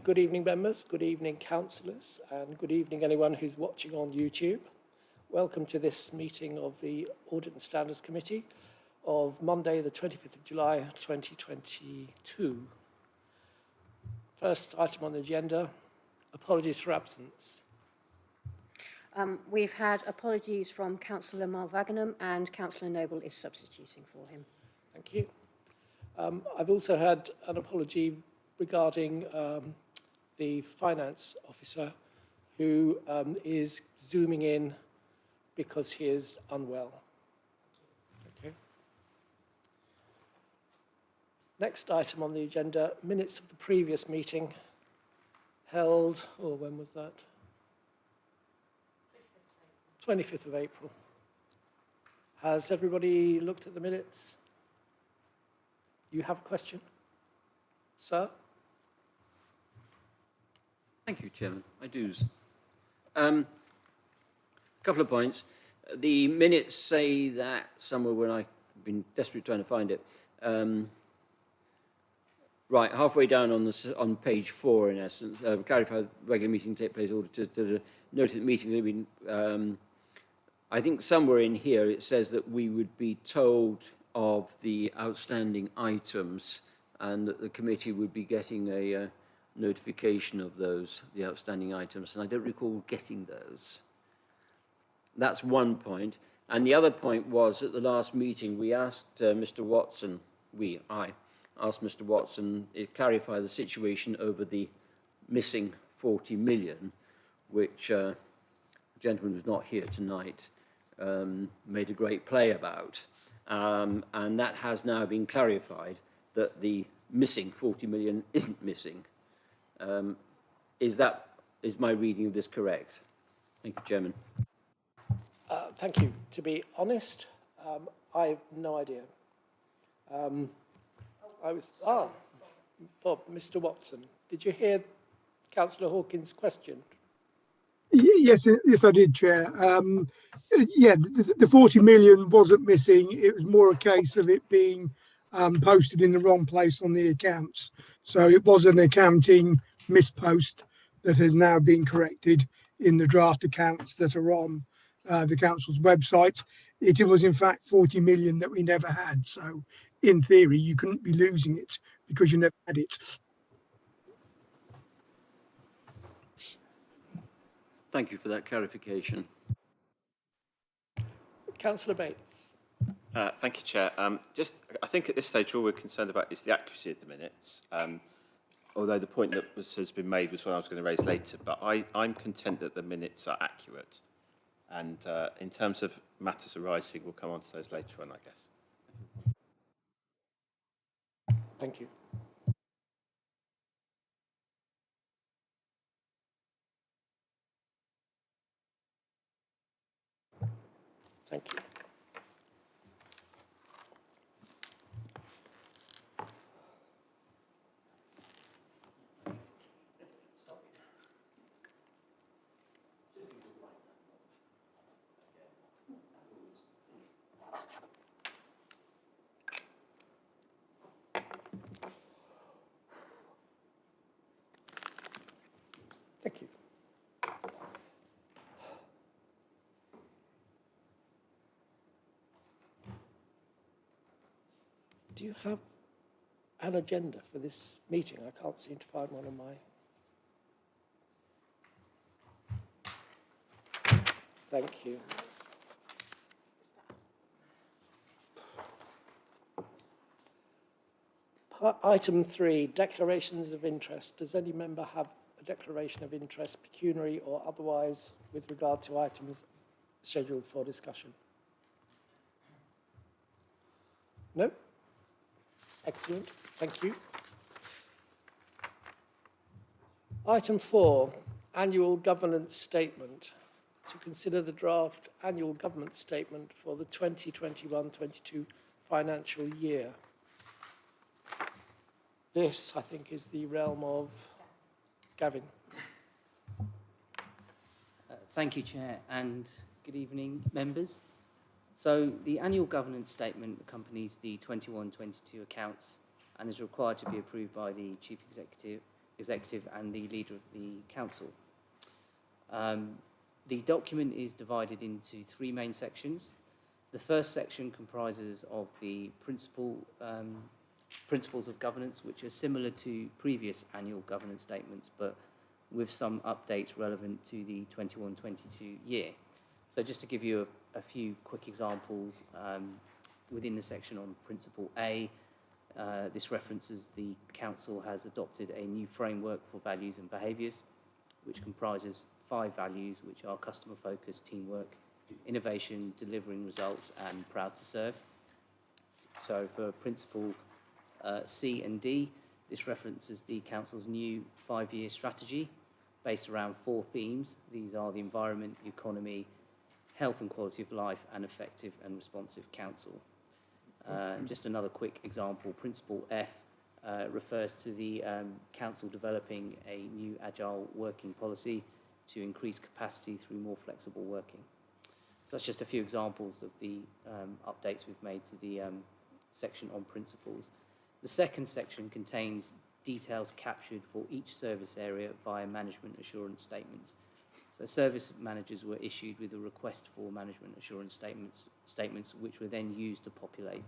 Good evening, members, good evening, councillors, and good evening, anyone who's watching on YouTube. Welcome to this meeting of the Audit and Standards Committee of Monday, the 25th of July, 2022. First item on the agenda, apologies for absence. We've had apologies from Councillor Malvaganam, and Councillor Noble is substituting for him. Thank you. I've also had an apology regarding the finance officer who is zooming in because he is unwell. Okay. Next item on the agenda, minutes of the previous meeting held, when was that? 25th of April. Has everybody looked at the minutes? You have a question? Sir? Thank you, Chairman. I do. A couple of points. The minutes say that somewhere when I've been desperately trying to find it. Right, halfway down on page 4, in essence, clarify regular meeting take place. Auditors noted that meetings have been. I think somewhere in here it says that we would be told of the outstanding items, and that the committee would be getting a notification of those, the outstanding items, and I don't recall getting those. That's one point. And the other point was, at the last meeting, we asked Mr. Watson, I asked Mr. Watson to clarify the situation over the missing 40 million, which the gentleman who's not here tonight made a great play about. And that has now been clarified, that the missing 40 million isn't missing. Is my reading of this correct? Thank you, Chairman. Thank you. To be honest, I have no idea. Bob, Mr. Watson, did you hear Councillor Hawkins' question? Yes, I did, Chair. The 40 million wasn't missing. It was more a case of it being posted in the wrong place on the accounts. So it was an accounting mispost that has now been corrected in the draft accounts that are on the council's website. It was in fact 40 million that we never had. So in theory, you couldn't be losing it because you never had it. Thank you for that clarification. Councillor Bates. Thank you, Chair. I think at this stage all we're concerned about is the accuracy of the minutes. Although the point that has been made was what I was going to raise later, but I'm content that the minutes are accurate. And in terms of matters arising, we'll come on to those later on, I guess. Thank you. Thank you. Thank you. Do you have an agenda for this meeting? I can't seem to find one on my... Thank you. Item 3, declarations of interest. Does any member have a declaration of interest, pecuniary or otherwise, with regard to items scheduled for discussion? No? Excellent, thank you. Item 4, annual governance statement. To consider the draft annual government statement for the 2021-22 financial year. This, I think, is the realm of Gavin. Thank you, Chair, and good evening, members. So the annual governance statement accompanies the 21-22 accounts and is required to be approved by the Chief Executive and the Leader of the Council. The document is divided into three main sections. The first section comprises of the principles of governance, which are similar to previous annual governance statements, but with some updates relevant to the 21-22 year. So just to give you a few quick examples, within the section on Principle A, this references the Council has adopted a new framework for values and behaviours, which comprises 5 values, which are customer focused, teamwork, innovation, delivering results, and proud to serve. So for Principle C and D, this references the Council's new 5-year strategy based around 4 themes. These are the environment, economy, health and quality of life, and effective and responsive council. Just another quick example, Principle F refers to the Council developing a new agile working policy to increase capacity through more flexible working. So that's just a few examples of the updates we've made to the section on principles. The second section contains details captured for each service area via management assurance statements. So service managers were issued with a request for management assurance statements which were then used to populate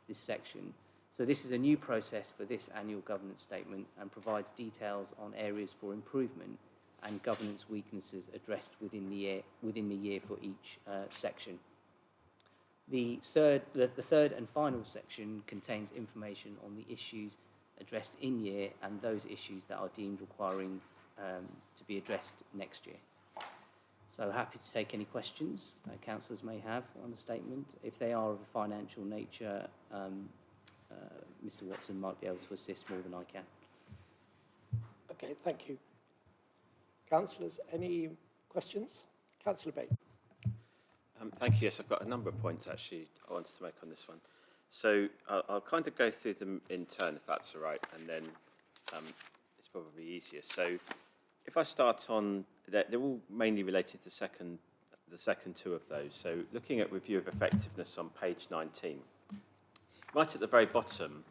this section. So this is a new process for this annual governance statement and provides details on areas for improvement and governance weaknesses addressed within the year for each section. The third and final section contains information on the issues addressed in year and those issues that are deemed requiring to be addressed next year. So happy to take any questions that councillors may have on the statement. If they are of a financial nature, Mr. Watson might be able to assist more than I can. Okay, thank you. Councillors, any questions? Councillor Bates. Thank you. Yes, I've got a number of points actually I wanted to make on this one. So I'll kind of go through them in turn, if that's all right, and then it's probably easier. So if I start on, they're all mainly related to the second 2 of those. So looking at review of effectiveness on page 19, right at the very bottom,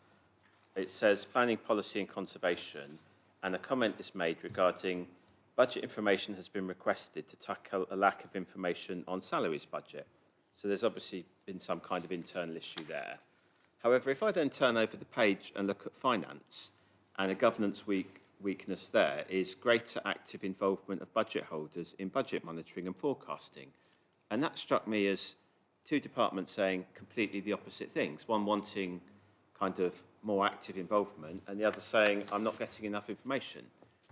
it says planning, policy and conservation, and a comment is made regarding budget information has been requested to tackle a lack of information on salaries budget. So there's obviously been some kind of internal issue there. However, if I then turn over the page and look at finance, and a governance weakness there is greater active involvement of budget holders in budget monitoring and forecasting. And that struck me as 2 departments saying completely the opposite things. One wanting kind of more active involvement and the other saying, I'm not getting enough information.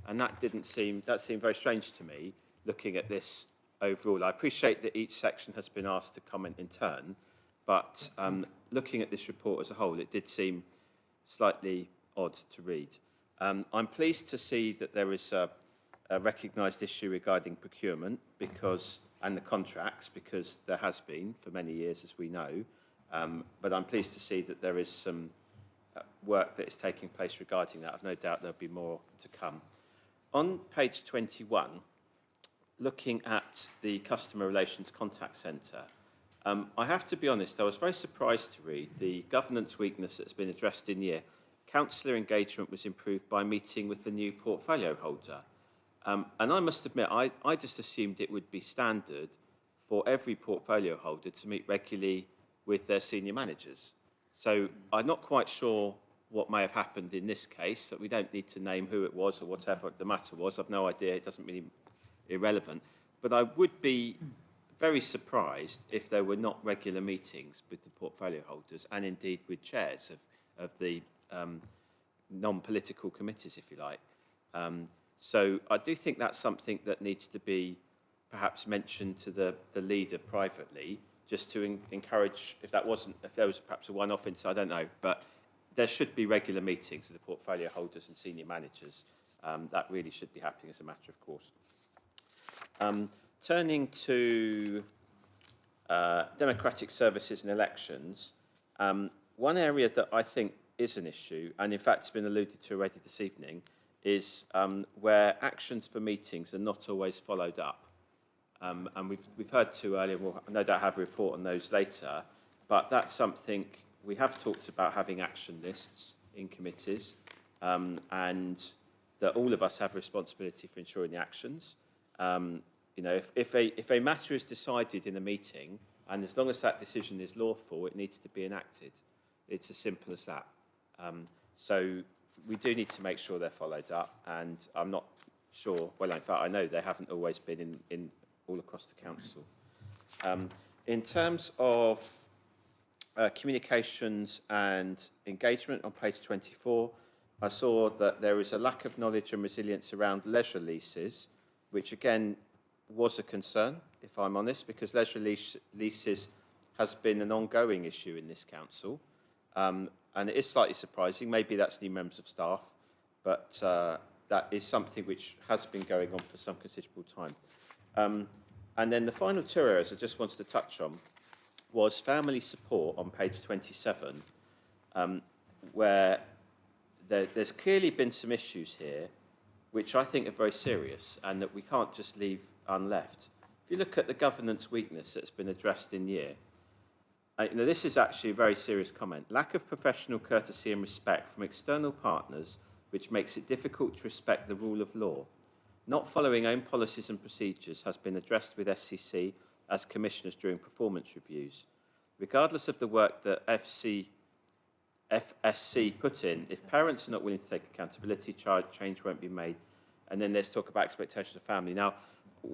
And that seemed very strange to me, looking at this overall. I appreciate that each section has been asked to comment in turn, but looking at this report as a whole, it did seem slightly odd to read. I'm pleased to see that there is a recognised issue regarding procurement and the contracts, because there has been for many years, as we know. But I'm pleased to see that there is some work that is taking place regarding that. I've no doubt there'll be more to come. On page 21, looking at the Customer Relations Contact Centre, I have to be honest, I was very surprised to read the governance weakness that's been addressed in year. Councillor engagement was improved by meeting with the new portfolio holder. And I must admit, I just assumed it would be standard for every portfolio holder to meet regularly with their senior managers. So I'm not quite sure what may have happened in this case, that we don't need to name who it was or whatever the matter was. I've no idea, it doesn't really irrelevant. But I would be very surprised if there were not regular meetings with the portfolio holders and indeed with chairs of the non-political committees, if you like. So I do think that's something that needs to be perhaps mentioned to the leader privately, just to encourage, if there was perhaps a one-off incident, I don't know, but there should be regular meetings with the portfolio holders and senior managers. That really should be happening as a matter of course. Turning to democratic services and elections, one area that I think is an issue, and in fact it's been alluded to already this evening, is where actions for meetings are not always followed up. And we've heard 2 earlier, we'll no doubt have a report on those later, but that's something we have talked about, having action lists in committees, and that all of us have a responsibility for ensuring the actions. You know, if a matter is decided in a meeting, and as long as that decision is lawful, it needs to be enacted. It's as simple as that. So we do need to make sure they're followed up, and I'm not sure, well, in fact, I know they haven't always been in all across the council. In terms of communications and engagement on page 24, I saw that there is a lack of knowledge and resilience around leisure leases, which again was a concern, if I'm honest, because leisure leases has been an ongoing issue in this council. And it is slightly surprising, maybe that's new members of staff, but that is something which has been going on for some considerable time. And then the final two areas I just wanted to touch on was family support on page 27, where there's clearly been some issues here which I think are very serious and that we can't just leave unleft. If you look at the governance weakness that's been addressed in year, you know, this is actually a very serious comment. Lack of professional courtesy and respect from external partners, which makes it difficult to respect the rule of law. Not following own policies and procedures has been addressed with SCC as commissioners during performance reviews. Regardless of the work that FSC put in, if parents are not willing to take accountability, change won't be made. And then there's talk about expectations of family. Now,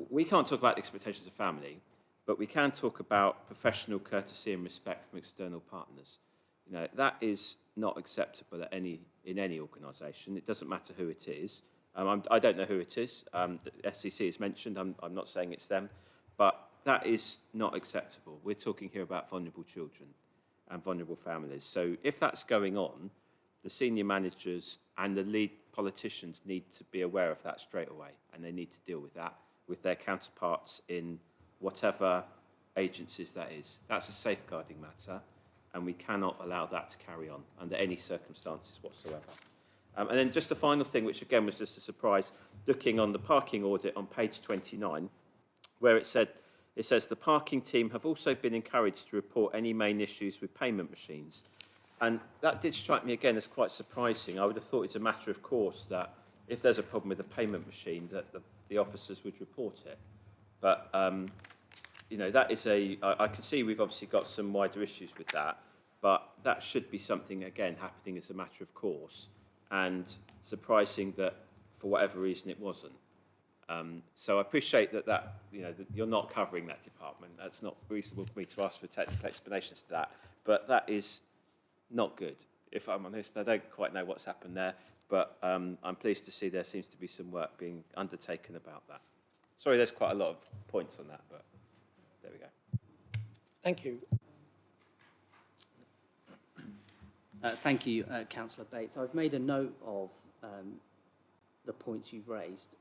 we can't talk about the expectations of family, but we can talk about professional courtesy and respect from external partners. You know, that is not acceptable in any organisation. It doesn't matter who it is. I don't know who it is. The SCC is mentioned. I'm not saying it's them, but that is not acceptable. We're talking here about vulnerable children and vulnerable families. So if that's going on, the senior managers and the lead politicians need to be aware of that straight away, and they need to deal with that with their counterparts in whatever agencies that is. That's a safeguarding matter, and we cannot allow that to carry on under any circumstances whatsoever. And then just the final thing, which again was just a surprise, looking on the parking audit on page 29, where it says the parking team have also been encouraged to report any main issues with payment machines. And that did strike me again as quite surprising. I would have thought it's a matter of course that if there's a problem with a payment machine, that the officers would report it. But, you know, that is I can see we've obviously got some wider issues with that, but that should be something, again, happening as a matter of course, and surprising that for whatever reason it wasn't. So I appreciate that you know, that you're not covering that department. That's not reasonable for me to ask for technical explanations to that, but that is not good. If I'm honest, I don't quite know what's happened there, but I'm pleased to see there seems to be some work being undertaken about that. Sorry, there's quite a lot of points on that, but there we go. Thank you. Thank you, Councillor Bates. I've made a note of the points you've raised.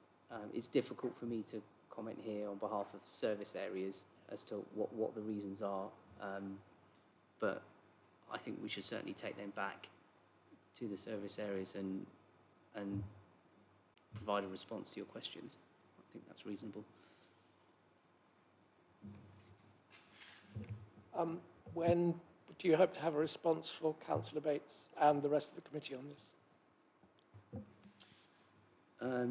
It's difficult for me to comment here on behalf of service areas as to what the reasons are, but I think we should certainly take them back to the service areas and provide a response to your questions. I think that's reasonable. When do you hope to have a response for Councillor Bates and the rest of the committee on this?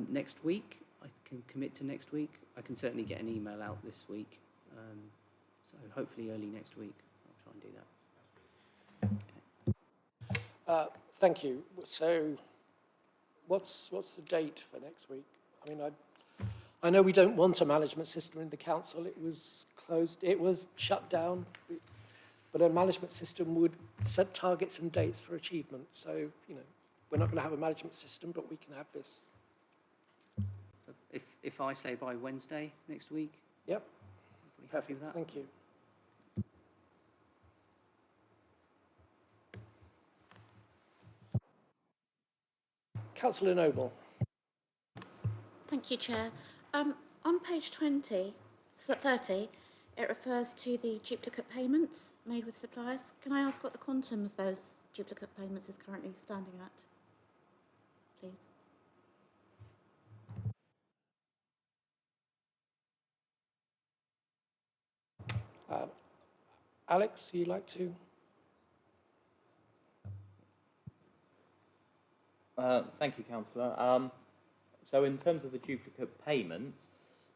Next week, I can commit to next week. I can certainly get an email out this week. So hopefully early next week, I'll try and do that. Okay. Thank you. So what's the date for next week? I mean, I know we don't want a management system in the council. It was closed, it was shut down, but a management system would set targets and dates for achievement. So, you know, we're not going to have a management system, but we can have this. So if I say by Wednesday next week, Yep. pretty happy with that. Thank you. Councillor Noble. Thank you, Chair. On page 30, it refers to the duplicate payments made with suppliers. Can I ask what the quantum of those duplicate payments is currently standing at, please? Alex, you'd like to? Thank you, Councillor. So in terms of the duplicate payments,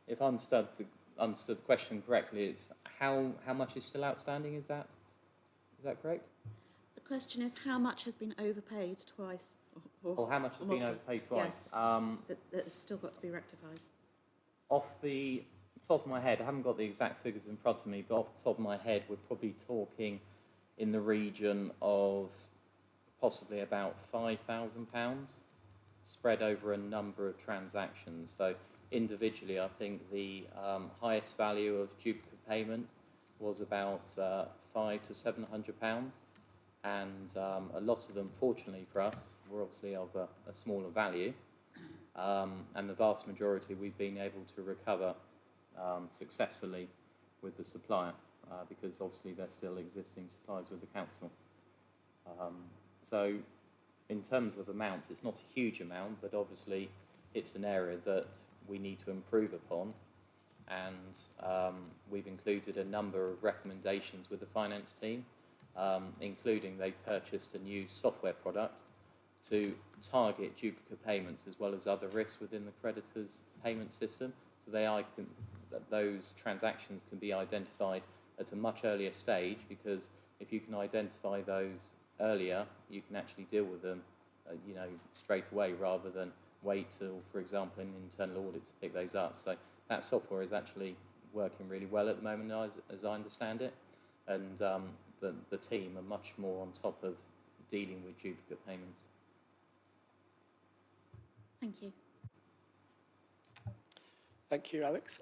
if I understood the question correctly, it's how much is still outstanding, is that correct? The question is how much has been overpaid twice? Or how much has been overpaid twice? Yes. That's still got to be rectified. Off the top of my head, I haven't got the exact figures in front of me, but off the top of my head, we're probably talking in the region of possibly about £5,000 spread over a number of transactions. So individually, I think the highest value of duplicate payment was about £500 to £700, and a lot of them, fortunately for us, were obviously of a smaller value, and the vast majority we've been able to recover successfully with the supplier, because obviously they're still existing suppliers with the council. So in terms of amounts, it's not a huge amount, but obviously it's an area that we need to improve upon, and we've included a number of recommendations with the finance team, including they've purchased a new software product to target duplicate payments as well as other risks within the creditor's payment system, so that those transactions can be identified at a much earlier stage, because if you can identify those earlier, you can actually deal with them straight away, rather than wait till, for example, an internal audit to pick those up. So that software is actually working really well at the moment, as I understand it, and the team are much more on top of dealing with duplicate payments. Thank you. Thank you, Alex.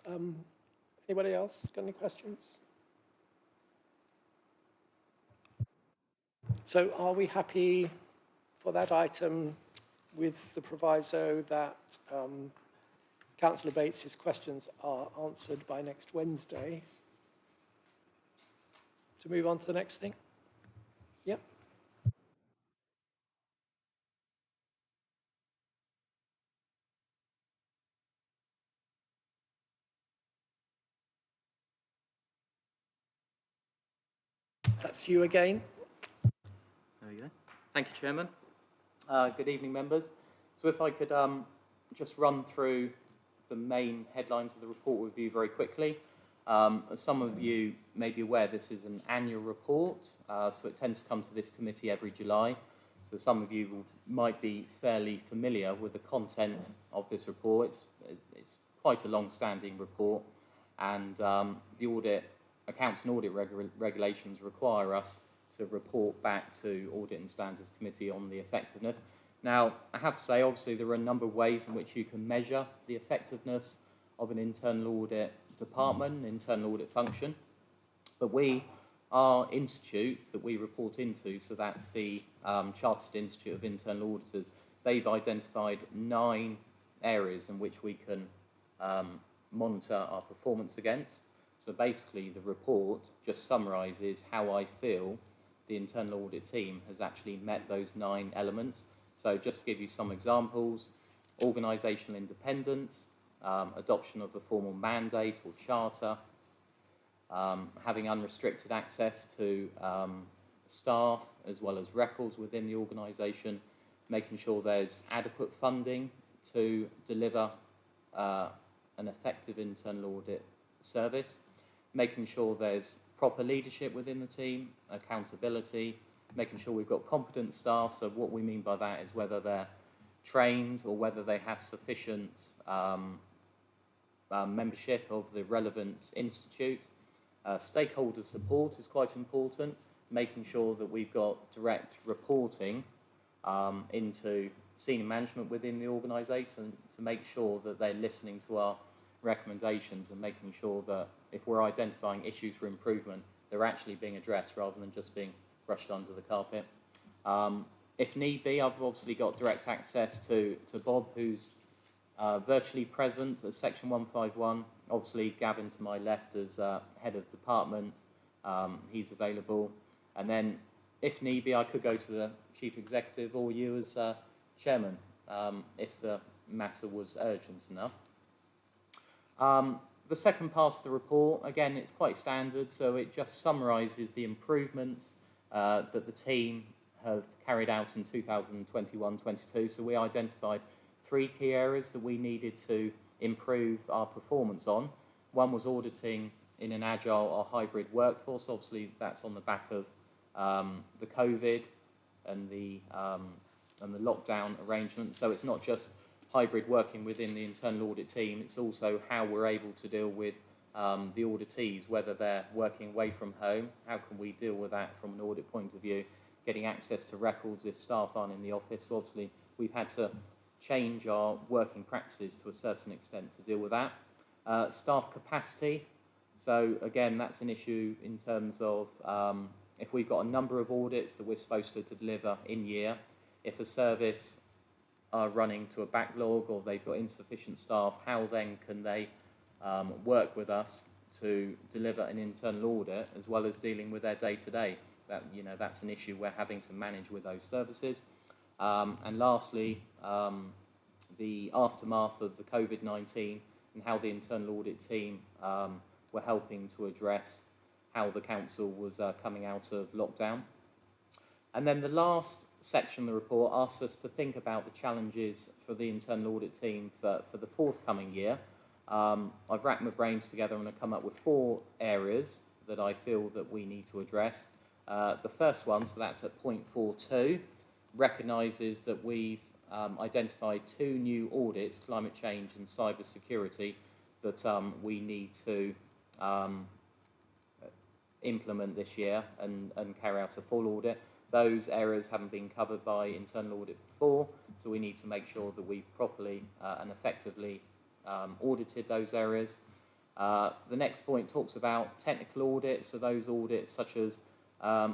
Anybody else got any questions? So are we happy for that item with the proviso that Councillor Bates's questions are answered by next Wednesday? To move on to the next thing? Yep. That's you again. There we go. Thank you, Chairman. Good evening, members. So if I could just run through the main headlines of the report with you very quickly. As some of you may be aware, this is an annual report, so it tends to come to this committee every July. So some of you might be fairly familiar with the content of this report. It's quite a long-standing report, and the Accounts and Audit regulations require us to report back to Audit and Standards Committee on the effectiveness. Now, I have to say, obviously, there are a number of ways in which you can measure the effectiveness of an internal audit department, internal audit function, but our institute that we report into, so that's the Chartered Institute of Internal Auditors, they've identified 9 areas in which we can monitor our performance against. So basically, the report just summarises how I feel the internal audit team has actually met those 9 elements. So just to give you some examples: organisational independence, adoption of a formal mandate or charter, having unrestricted access to staff as well as records within the organisation, making sure there's adequate funding to deliver an effective internal audit service, making sure there's proper leadership within the team, accountability, making sure we've got competent staff. So what we mean by that is whether they're trained or whether they have sufficient membership of the relevant institute. Stakeholder support is quite important, making sure that we've got direct reporting into senior management within the organisation to make sure that they're listening to our recommendations and making sure that if we're identifying issues for improvement, they're actually being addressed rather than just being brushed under the carpet. If need be, I've obviously got direct access to Bob, who's virtually present as Section 151. Obviously, Gavin to my left as head of department, he's available. And then, if need be, I could go to the Chief Executive or you as Chairman, if the matter was urgent enough. The second part of the report, again, it's quite standard, so it just summarises the improvements that the team have carried out in 2021-22. So we identified three key areas that we needed to improve our performance on. One was auditing in an agile or hybrid workforce. Obviously, that's on the back of the COVID and the lockdown arrangements. So it's not just hybrid working within the internal audit team, it's also how we're able to deal with the auditees, whether they're working away from home, how can we deal with that from an audit point of view, getting access to records if staff aren't in the office. So obviously, we've had to change our working practices to a certain extent to deal with that. Staff capacity. So again, that's an issue in terms of if we've got a number of audits that we're supposed to deliver in year, if a service are running to a backlog or they've got insufficient staff, how then can they work with us to deliver an internal audit as well as dealing with their day-to-day? That, you know, that's an issue we're having to manage with those services. And lastly, the aftermath of the COVID-19 and how the internal audit team were helping to address how the council was coming out of lockdown. And then the last section of the report asks us to think about the challenges for the internal audit team for the forthcoming year. I've racked my brains together and I've come up with 4 areas that I feel that we need to address. The first one, so that's at point 4.2, recognises that we've identified 2 new audits, climate change and cyber security, that we need to implement this year and carry out a full audit. Those areas haven't been covered by internal audit before, so we need to make sure that we've properly and effectively audited those areas. The next point talks about technical audits, so those audits such as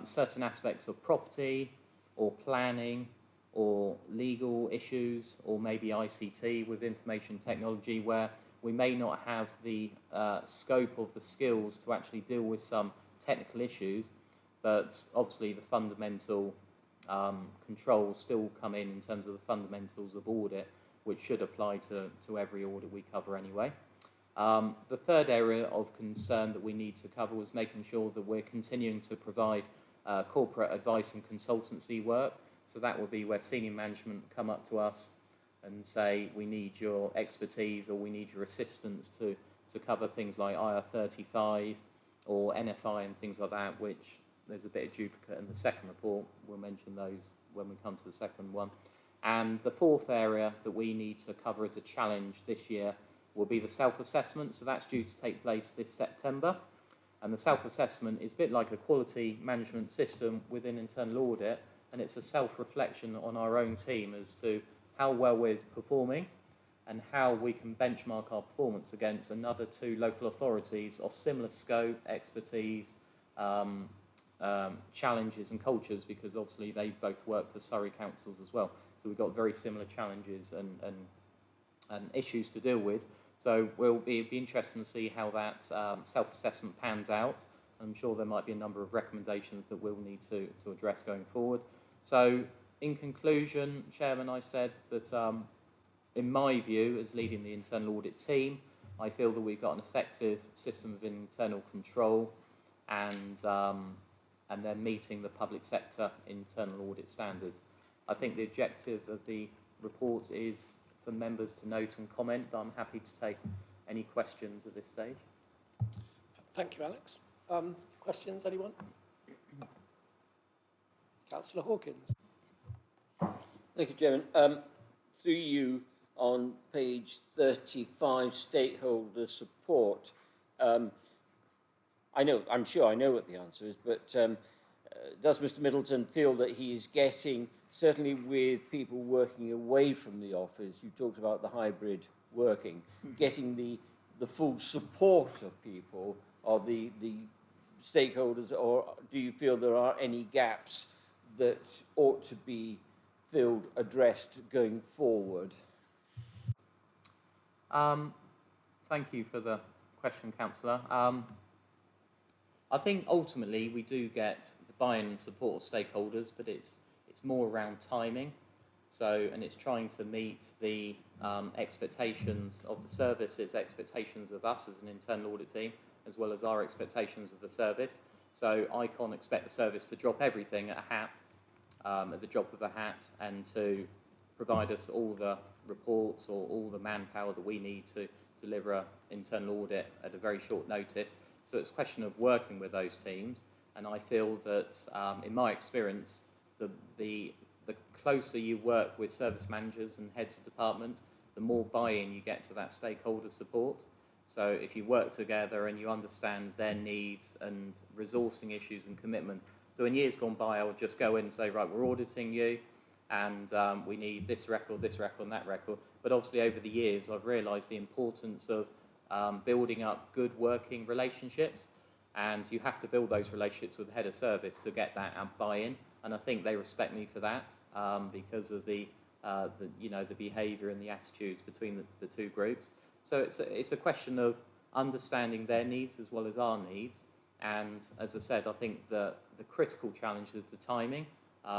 certain aspects of property or planning or legal issues or maybe ICT with information technology, where we may not have the scope of the skills to actually deal with some technical issues, but obviously the fundamental controls still come in terms of the fundamentals of audit, which should apply to every audit we cover anyway. The third area of concern that we need to cover was making sure that we're continuing to provide corporate advice and consultancy work. So that will be where senior management come up to us and say, we need your expertise or we need your assistance to cover things like IR35 or NFI and things like that, which there's a bit of duplicate in the second report. We'll mention those when we come to the second one. And the fourth area that we need to cover as a challenge this year will be the self-assessment. So that's due to take place this September. And the self-assessment is a bit like a quality management system within internal audit, and it's a self-reflection on our own team as to how well we're performing and how we can benchmark our performance against another 2 local authorities of similar scope, expertise, challenges and cultures, because obviously they both work for Surrey councils as well. So we've got very similar challenges and issues to deal with. So it'd be interesting to see how that self-assessment pans out. I'm sure there might be a number of recommendations that we'll need to address going forward. So in conclusion, Chairman, I said that in my view, as leading the internal audit team, I feel that we've got an effective system of internal control and then meeting the public sector internal audit standards. I think the objective of the report is for members to note and comment, but I'm happy to take any questions at this stage. Thank you, Alex. Questions, anyone? Councillor Hawkins. Thank you, Chairman. Through you, on page 35, stakeholder support. I'm sure I know what the answer is, but does Mr. Middleton feel that he is getting, certainly with people working away from the office, you talked about the hybrid working, getting the full support of people, of the stakeholders, or do you feel there are any gaps that ought to be filled, addressed going forward? Thank you for the question, Councillor. I think ultimately we do get the buy-in and support of stakeholders, but it's more around timing. So, and it's trying to meet the expectations of the service, its expectations of us as an internal audit team, as well as our expectations of the service. So I can't expect the service to drop everything at the drop of a hat, and to provide us all the reports or all the manpower that we need to deliver an internal audit at a very short notice. So it's a question of working with those teams, and I feel that, in my experience, the closer you work with service managers and heads of departments, the more buy-in you get to that stakeholder support. So if you work together and you understand their needs and resourcing issues and commitments. So in years gone by, I would just go in and say, right, we're auditing you, and we need this record, and that record. But obviously over the years, I've realised the importance of building up good working relationships, and you have to build those relationships with the head of service to get that buy-in. And I think they respect me for that because of the behaviour and the attitudes between the two groups. So it's a question of understanding their needs as well as our needs. And as I said, I think the critical challenge is the timing.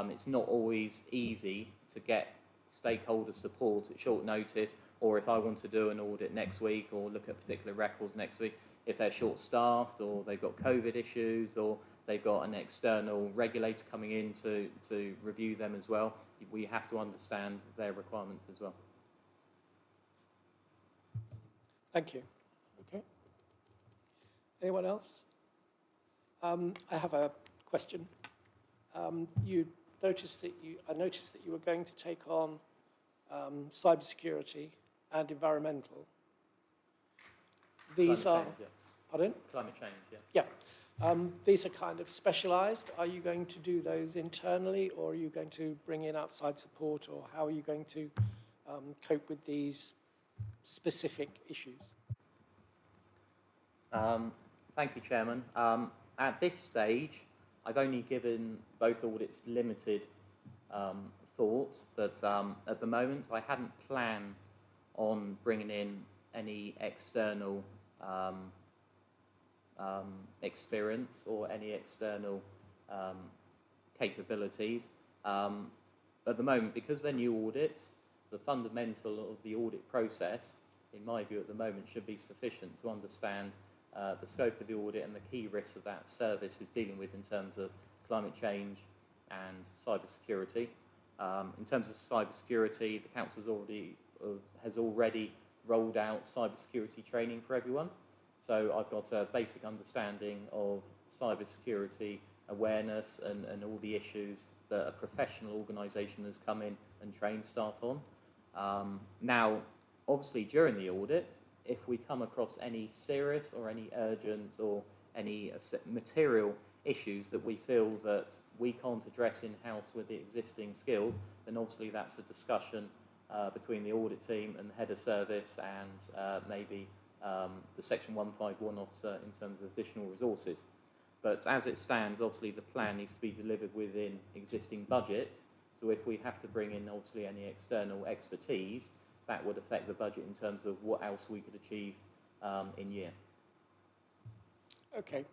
It's not always easy to get stakeholder support at short notice, or if I want to do an audit next week or look at particular records next week, if they're short-staffed or they've got COVID issues or they've got an external regulator coming in to review them as well, we have to understand their requirements as well. Thank you. Okay. Anyone else? I have a question. I noticed that you were going to take on cybersecurity and environmental. These Climate are, change, yeah. pardon? Climate change, yeah. Yeah. These are kind of specialised. Are you going to do those internally, or are you going to bring in outside support, or how are you going to cope with these specific issues? Thank you, Chairman. At this stage, I've only given both audits limited thought, but at the moment I hadn't planned on bringing in any external experience or any external capabilities. At the moment, because they're new audits, the fundamental of the audit process, in my view at the moment, should be sufficient to understand the scope of the audit and the key risks that that service is dealing with in terms of climate change and cybersecurity. In terms of cybersecurity, the Council has already rolled out cybersecurity training for everyone. So I've got a basic understanding of cybersecurity awareness and all the issues that a professional organisation has come in and trained staff on. Now, obviously during the audit, if we come across any serious or any urgent or any material issues that we feel that we can't address in-house with the existing skills, then obviously that's a discussion between the audit team and the head of service and maybe the Section 151 officer in terms of additional resources. But as it stands, obviously the plan needs to be delivered within existing budgets. So if we have to bring in obviously any external expertise, that would affect the budget in terms of what else we could achieve in year. Okay.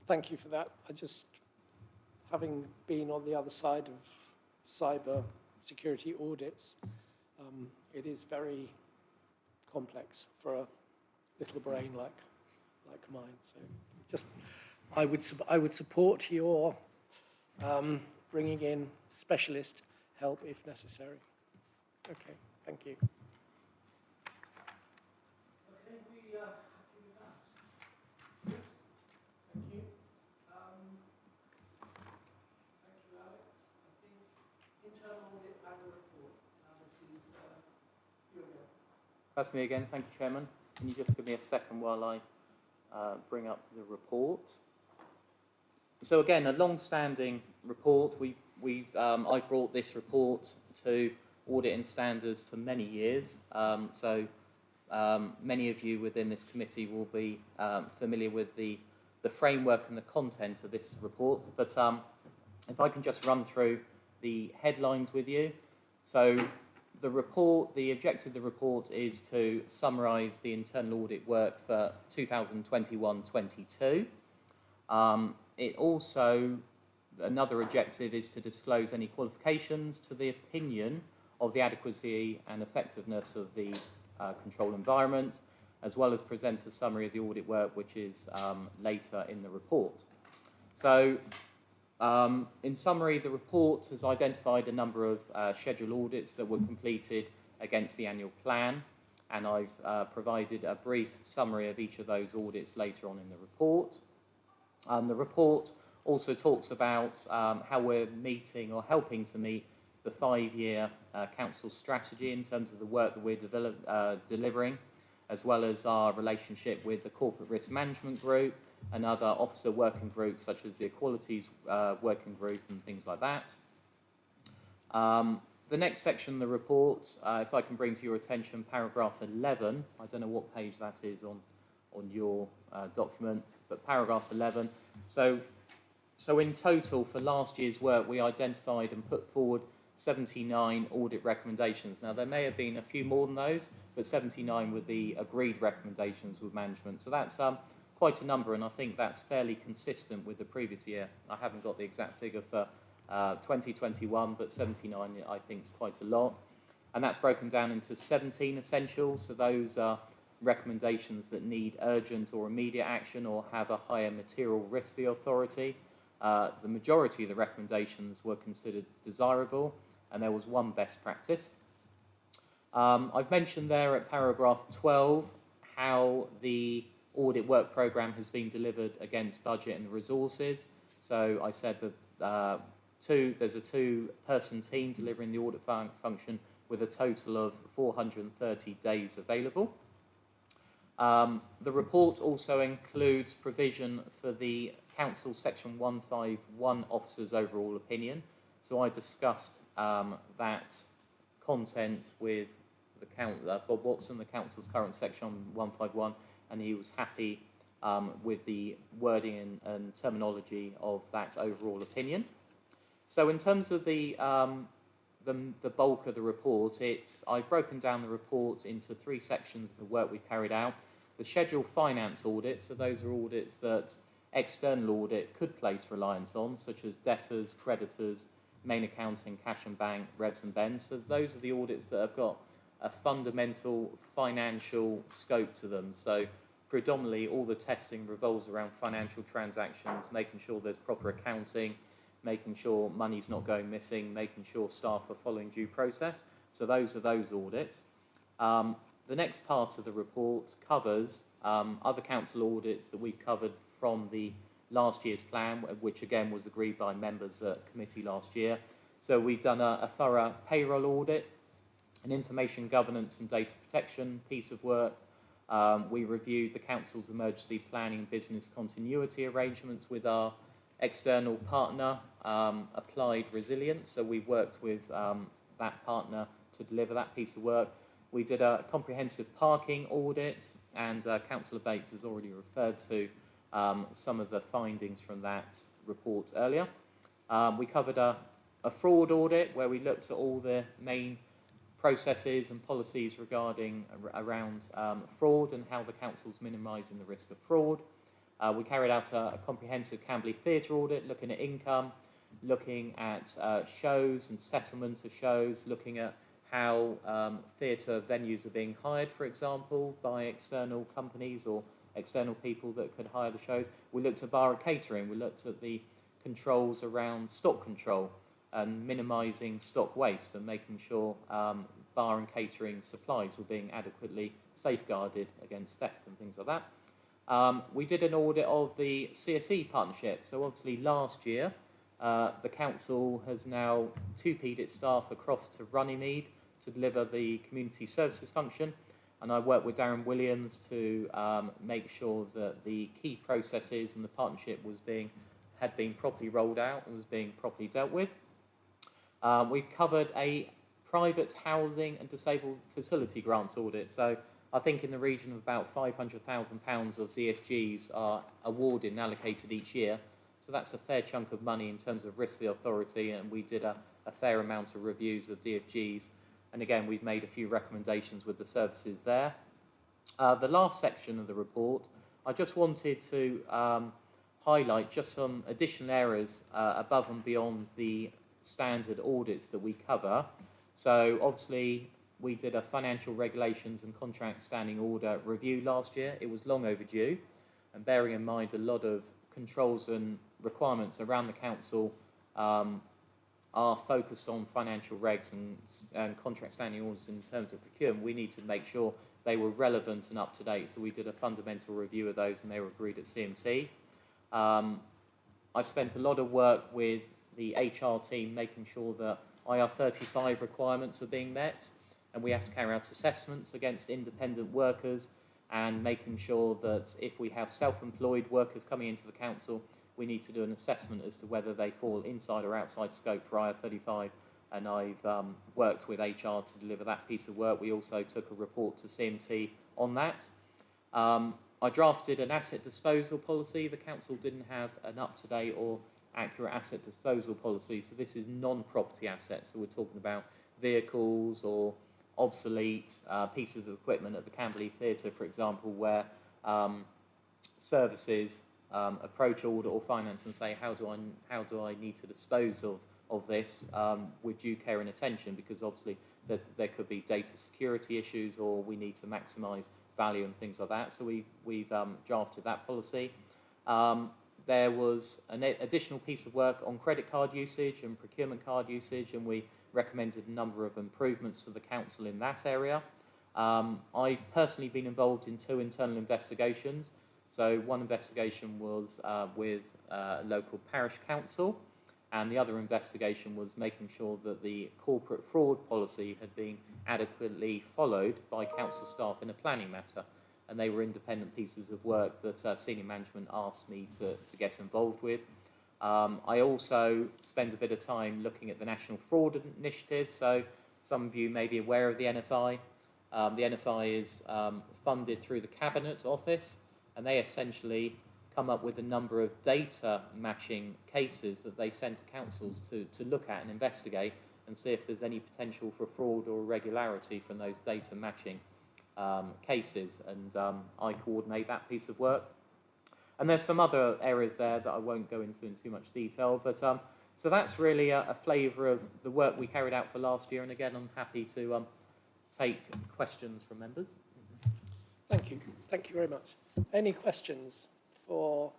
Thank you for that. Having been on the other side of cyber security audits, it is very complex for a little brain like mine. So I would support your bringing in specialist help if necessary. Okay, thank you. Okay, we happy with that? Yes, thank you. Thank you, Alex. I think internal audit annual report. This is you again. That's me again. Thank you, Chairman. Can you just give me a second while I bring up the report? So again, a long-standing report. I've brought this report to Audit and Standards for many years. Many of you within this committee will be familiar with the framework and the content of this report. But if I can just run through the headlines with you. So the report, the objective of the report is to summarise the internal audit work for 2021-22. It also, another objective is to disclose any qualifications to the opinion of the adequacy and effectiveness of the control environment, as well as present a summary of the audit work, which is later in the report. So, in summary, the report has identified a number of scheduled audits that were completed against the annual plan, and I've provided a brief summary of each of those audits later on in the report. The report also talks about how we're meeting or helping to meet the 5-year council strategy in terms of the work that we're delivering, as well as our relationship with the Corporate Risk Management Group and other officer working groups such as the Equalities Working Group and things like that. The next section of the report, if I can bring to your attention paragraph 11, I don't know what page that is on your document, but paragraph 11. So in total for last year's work, we identified and put forward 79 audit recommendations. Now, there may have been a few more than those, but 79 were the agreed recommendations with management. So that's quite a number, and I think that's fairly consistent with the previous year. I haven't got the exact figure for 2021, but 79 I think is quite a lot. And that's broken down into 17 essentials. So those are recommendations that need urgent or immediate action or have a higher material risk to the authority. The majority of the recommendations were considered desirable, and there was one best practice. I've mentioned there at paragraph 12 how the audit work programme has been delivered against budget and resources. So I said that there's a 2-person team delivering the audit function with a total of 430 days available. The report also includes provision for the Council Section 151 officers' overall opinion. So I discussed that content with Bob Watson, the Council's current Section 151, and he was happy with the wording and terminology of that overall opinion. So in terms of the bulk of the report, I've broken down the report into 3 sections of the work we've carried out. The scheduled finance audits, so those are audits that external audit could place reliance on, such as debtors, creditors, main accounting, cash and bank, revs and bends. So those are the audits that have got a fundamental financial scope to them. So predominantly all the testing revolves around financial transactions, making sure there's proper accounting, making sure money's not going missing, making sure staff are following due process. So those are those audits. The next part of the report covers other council audits that we've covered from the last year's plan, which again was agreed by members at committee last year. So we've done a thorough payroll audit, an information governance and data protection piece of work. We reviewed the council's emergency planning business continuity arrangements with our external partner, Applied Resilience. So we worked with that partner to deliver that piece of work. We did a comprehensive parking audit, and Councillor Bates has already referred to some of the findings from that report earlier. We covered a fraud audit where we looked at all the main processes and policies around fraud and how the council's minimising the risk of fraud. We carried out a comprehensive Camberley Theatre audit, looking at income, looking at shows and settlement of shows, looking at how theatre venues are being hired, for example, by external companies or external people that could hire the shows. We looked at bar and catering. We looked at the controls around stock control and minimising stock waste and making sure bar and catering supplies were being adequately safeguarded against theft and things like that. We did an audit of the Cse Partnership. So obviously last year, the council has now 2P'd its staff across to Runnymede to deliver the community services function. And I worked with Darren Williams to make sure that the key processes and the partnership had been properly rolled out and was being properly dealt with. We covered a private housing and disabled facility grants audit. So I think in the region of about £500,000 of DFGs are awarded and allocated each year. So that's a fair chunk of money in terms of risk to the authority, and we did a fair amount of reviews of DFGs. And again, we've made a few recommendations with the services there. The last section of the report, I just wanted to highlight just some additional areas above and beyond the standard audits that we cover. So obviously, we did a financial regulations and contract standing order review last year. It was long overdue, and bearing in mind a lot of controls and requirements around the council are focused on financial regs and contract standing orders in terms of procurement, we need to make sure they were relevant and up to date. So we did a fundamental review of those and they were agreed at CMT. I've spent a lot of work with the HR team making sure that IR35 requirements are being met, and we have to carry out assessments against independent workers and making sure that if we have self-employed workers coming into the council, we need to do an assessment as to whether they fall inside or outside scope for IR35, and I've worked with HR to deliver that piece of work. We also took a report to CMT on that. I drafted an asset disposal policy. The council didn't have an up-to-date or accurate asset disposal policy, so this is non-property assets. So we're talking about vehicles or obsolete pieces of equipment at the Camberley Theatre, for example, where services approach audit or finance and say, how do I need to dispose of this with due care and attention, because obviously there could be data security issues or we need to maximise value and things like that. So we've drafted that policy. There was an additional piece of work on credit card usage and procurement card usage, and we recommended a number of improvements to the council in that area. I've personally been involved in 2 internal investigations. So one investigation was with local parish council, and the other investigation was making sure that the corporate fraud policy had been adequately followed by council staff in a planning matter. And they were independent pieces of work that senior management asked me to get involved with. I also spent a bit of time looking at the National Fraud Initiative. So some of you may be aware of the NFI. The NFI is funded through the Cabinet Office, and they essentially come up with a number of data matching cases that they send to councils to look at and investigate and see if there's any potential for fraud or irregularity from those data matching cases, and I coordinate that piece of work. And there's some other areas there that I won't go into in too much detail, but so that's really a flavour of the work we carried out for last year, and again I'm happy to take questions from members. Thank you. Thank you very much. Any questions for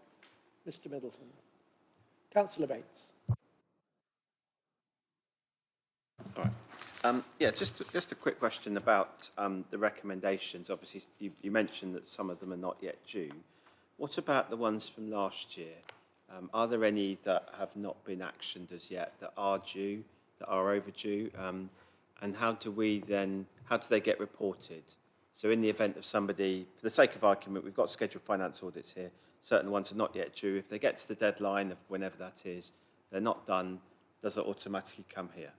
Mr. Middleton? Councillor Bates. All right. Yeah, just a quick question about the recommendations. Obviously, you mentioned that some of them are not yet due. What about the ones from last year? Are there any that have not been actioned as yet that are due, that are overdue? And how do they get reported? So in the event of somebody, for the sake of argument, we've got scheduled finance audits here, certain ones are not yet due. If they get to the deadline of whenever that is, they're not done, does it automatically come here?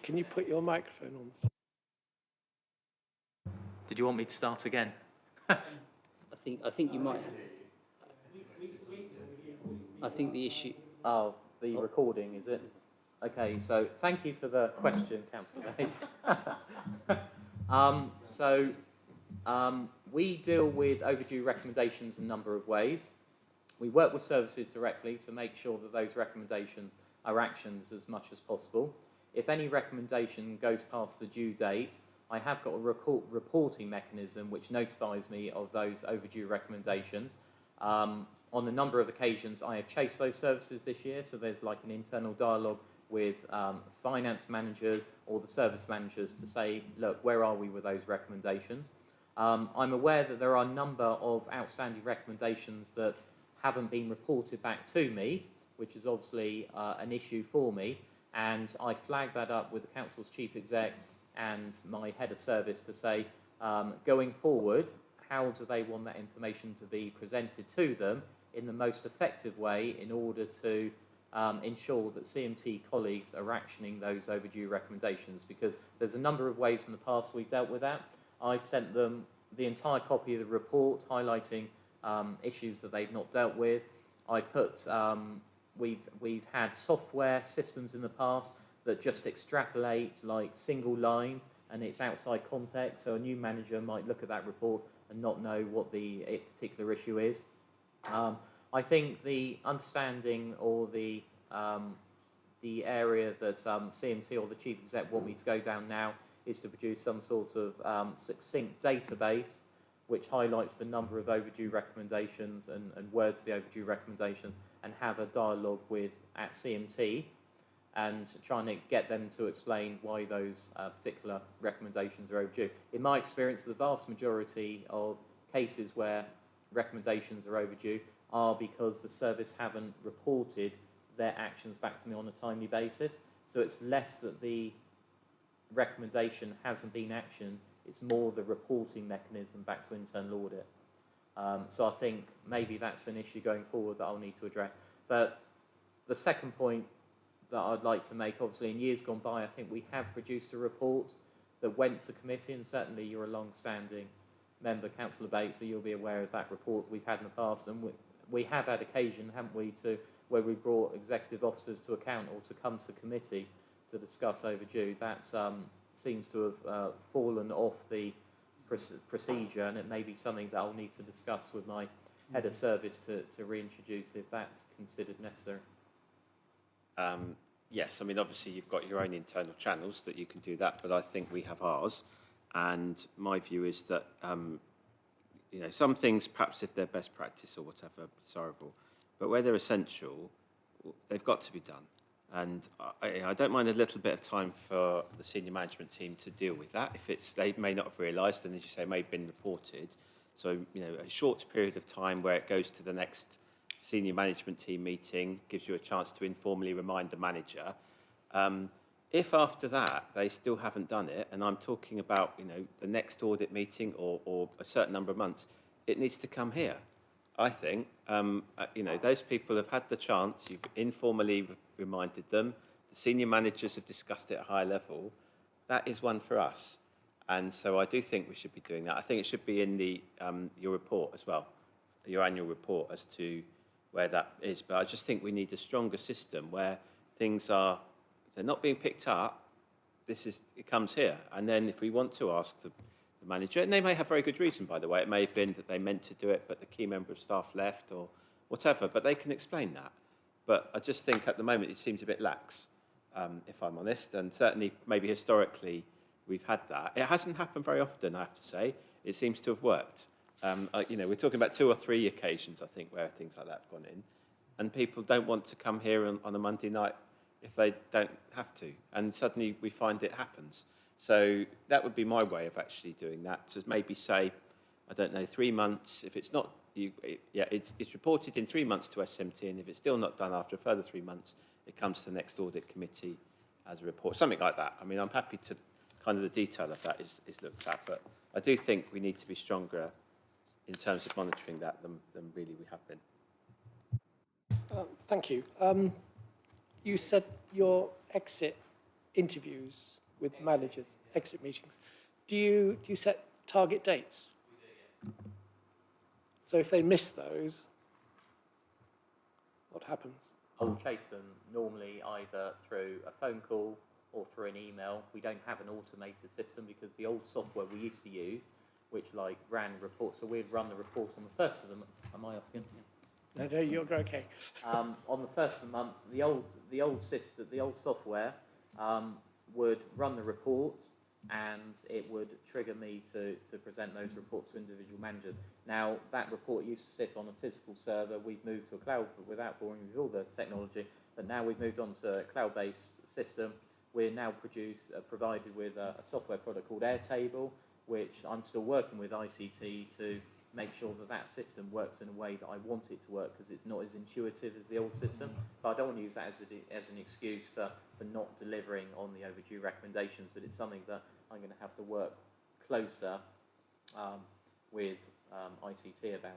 Can you put your microphone on? Did you want me to start again? I think you might. I think the issue. Oh, the recording, is it? Okay, so thank you for the question, Councillor Bates. We deal with overdue recommendations a number of ways. We work with services directly to make sure that those recommendations are actions as much as possible. If any recommendation goes past the due date, I have got a reporting mechanism which notifies me of those overdue recommendations. On a number of occasions, I have chased those services this year, so there's like an internal dialogue with finance managers or the service managers to say, look, where are we with those recommendations? I'm aware that there are a number of outstanding recommendations that haven't been reported back to me, which is obviously an issue for me, and I flagged that up with the council's chief exec and my head of service to say, going forward, how do they want that information to be presented to them in the most effective way in order to ensure that CMT colleagues are actioning those overdue recommendations, because there's a number of ways in the past we've dealt with that. I've sent them the entire copy of the report highlighting issues that they've not dealt with. I put, we've had software systems in the past that just extrapolate like single lines and it's outside context, so a new manager might look at that report and not know what the particular issue is. I think the understanding or the area that CMT or the Chief Exec want me to go down now is to produce some sort of succinct database which highlights the number of overdue recommendations and words the overdue recommendations, and have a dialogue with at CMT and trying to get them to explain why those particular recommendations are overdue. In my experience, the vast majority of cases where recommendations are overdue are because the service haven't reported their actions back to me on a timely basis. So it's less that the recommendation hasn't been actioned, it's more the reporting mechanism back to internal audit. So I think maybe that's an issue going forward that I'll need to address. But the second point that I'd like to make, obviously in years gone by, I think we have produced a report that went to committee, and certainly you're a long-standing member, Councillor Bates, so you'll be aware of that report we've had in the past, and we have had occasion, haven't we, to where we brought executive officers to account or to come to committee to discuss overdue. That seems to have fallen off the procedure, and it may be something that I'll need to discuss with my head of service to reintroduce if that's considered necessary. Yes, I mean, obviously you've got your own internal channels that you can do that, but I think we have ours. And my view is that, you know, some things, perhaps if they're best practice or whatever, desirable, but where they're essential, they've got to be done. And I don't mind a little bit of time for the senior management team to deal with that. If it's, they may not have realised, and as you say, may have been reported. So, you know, a short period of time where it goes to the next senior management team meeting gives you a chance to informally remind the manager. If after that they still haven't done it, and I'm talking about, you know, the next audit meeting or a certain number of months, it needs to come here. I think, you know, those people have had the chance, you've informally reminded them, the senior managers have discussed it at a high level. That is one for us. And so I do think we should be doing that. I think it should be in the your report as well, your annual report as to where that is. But I just think we need a stronger system where things are, they're not being picked up, it comes here. And then if we want to ask the manager, and they may have very good reason, by the way, it may have been that they meant to do it, but the key member of staff left or whatever, but they can explain that. But I just think at the moment it seems a bit lax, if I'm honest, and certainly maybe historically we've had that. It hasn't happened very often, I have to say. It seems to have worked. You know, we're talking about 2 or 3 occasions, I think, where things like that have gone in, and people don't want to come here on a Monday night if they don't have to, and suddenly we find it happens. So that would be my way of actually doing that, to maybe say, I don't know, 3 months. If it's not, it's reported in 3 months to SMT, and if it's still not done after a further 3 months, it comes to the next audit committee as a report, something like that. I mean, I'm happy to, kind of the detail of that is looked at, but I do think we need to be stronger in terms of monitoring that than really we have been. Thank you. You said your exit interviews with managers, exit meetings. Do you set target dates? So if they miss those, what happens? I'll chase them normally either through a phone call or through an email. We don't have an automated system because the old software we used to use, which like ran reports, so we'd run the report on the first of them. Am I off again? No, you're okay. On the first of the month, the old system, the old software would run the report, and it would trigger me to present those reports to individual managers. Now, that report used to sit on a physical server. We've moved to a cloud, without boring you with all the technology, but now we've moved on to a cloud-based system. We're now provided with a software product called Airtable, which I'm still working with ICT to make sure that that system works in a way that I want it to work, because it's not as intuitive as the old system. But I don't want to use that as an excuse for not delivering on the overdue recommendations, but it's something that I'm going to have to work closer with ICT about.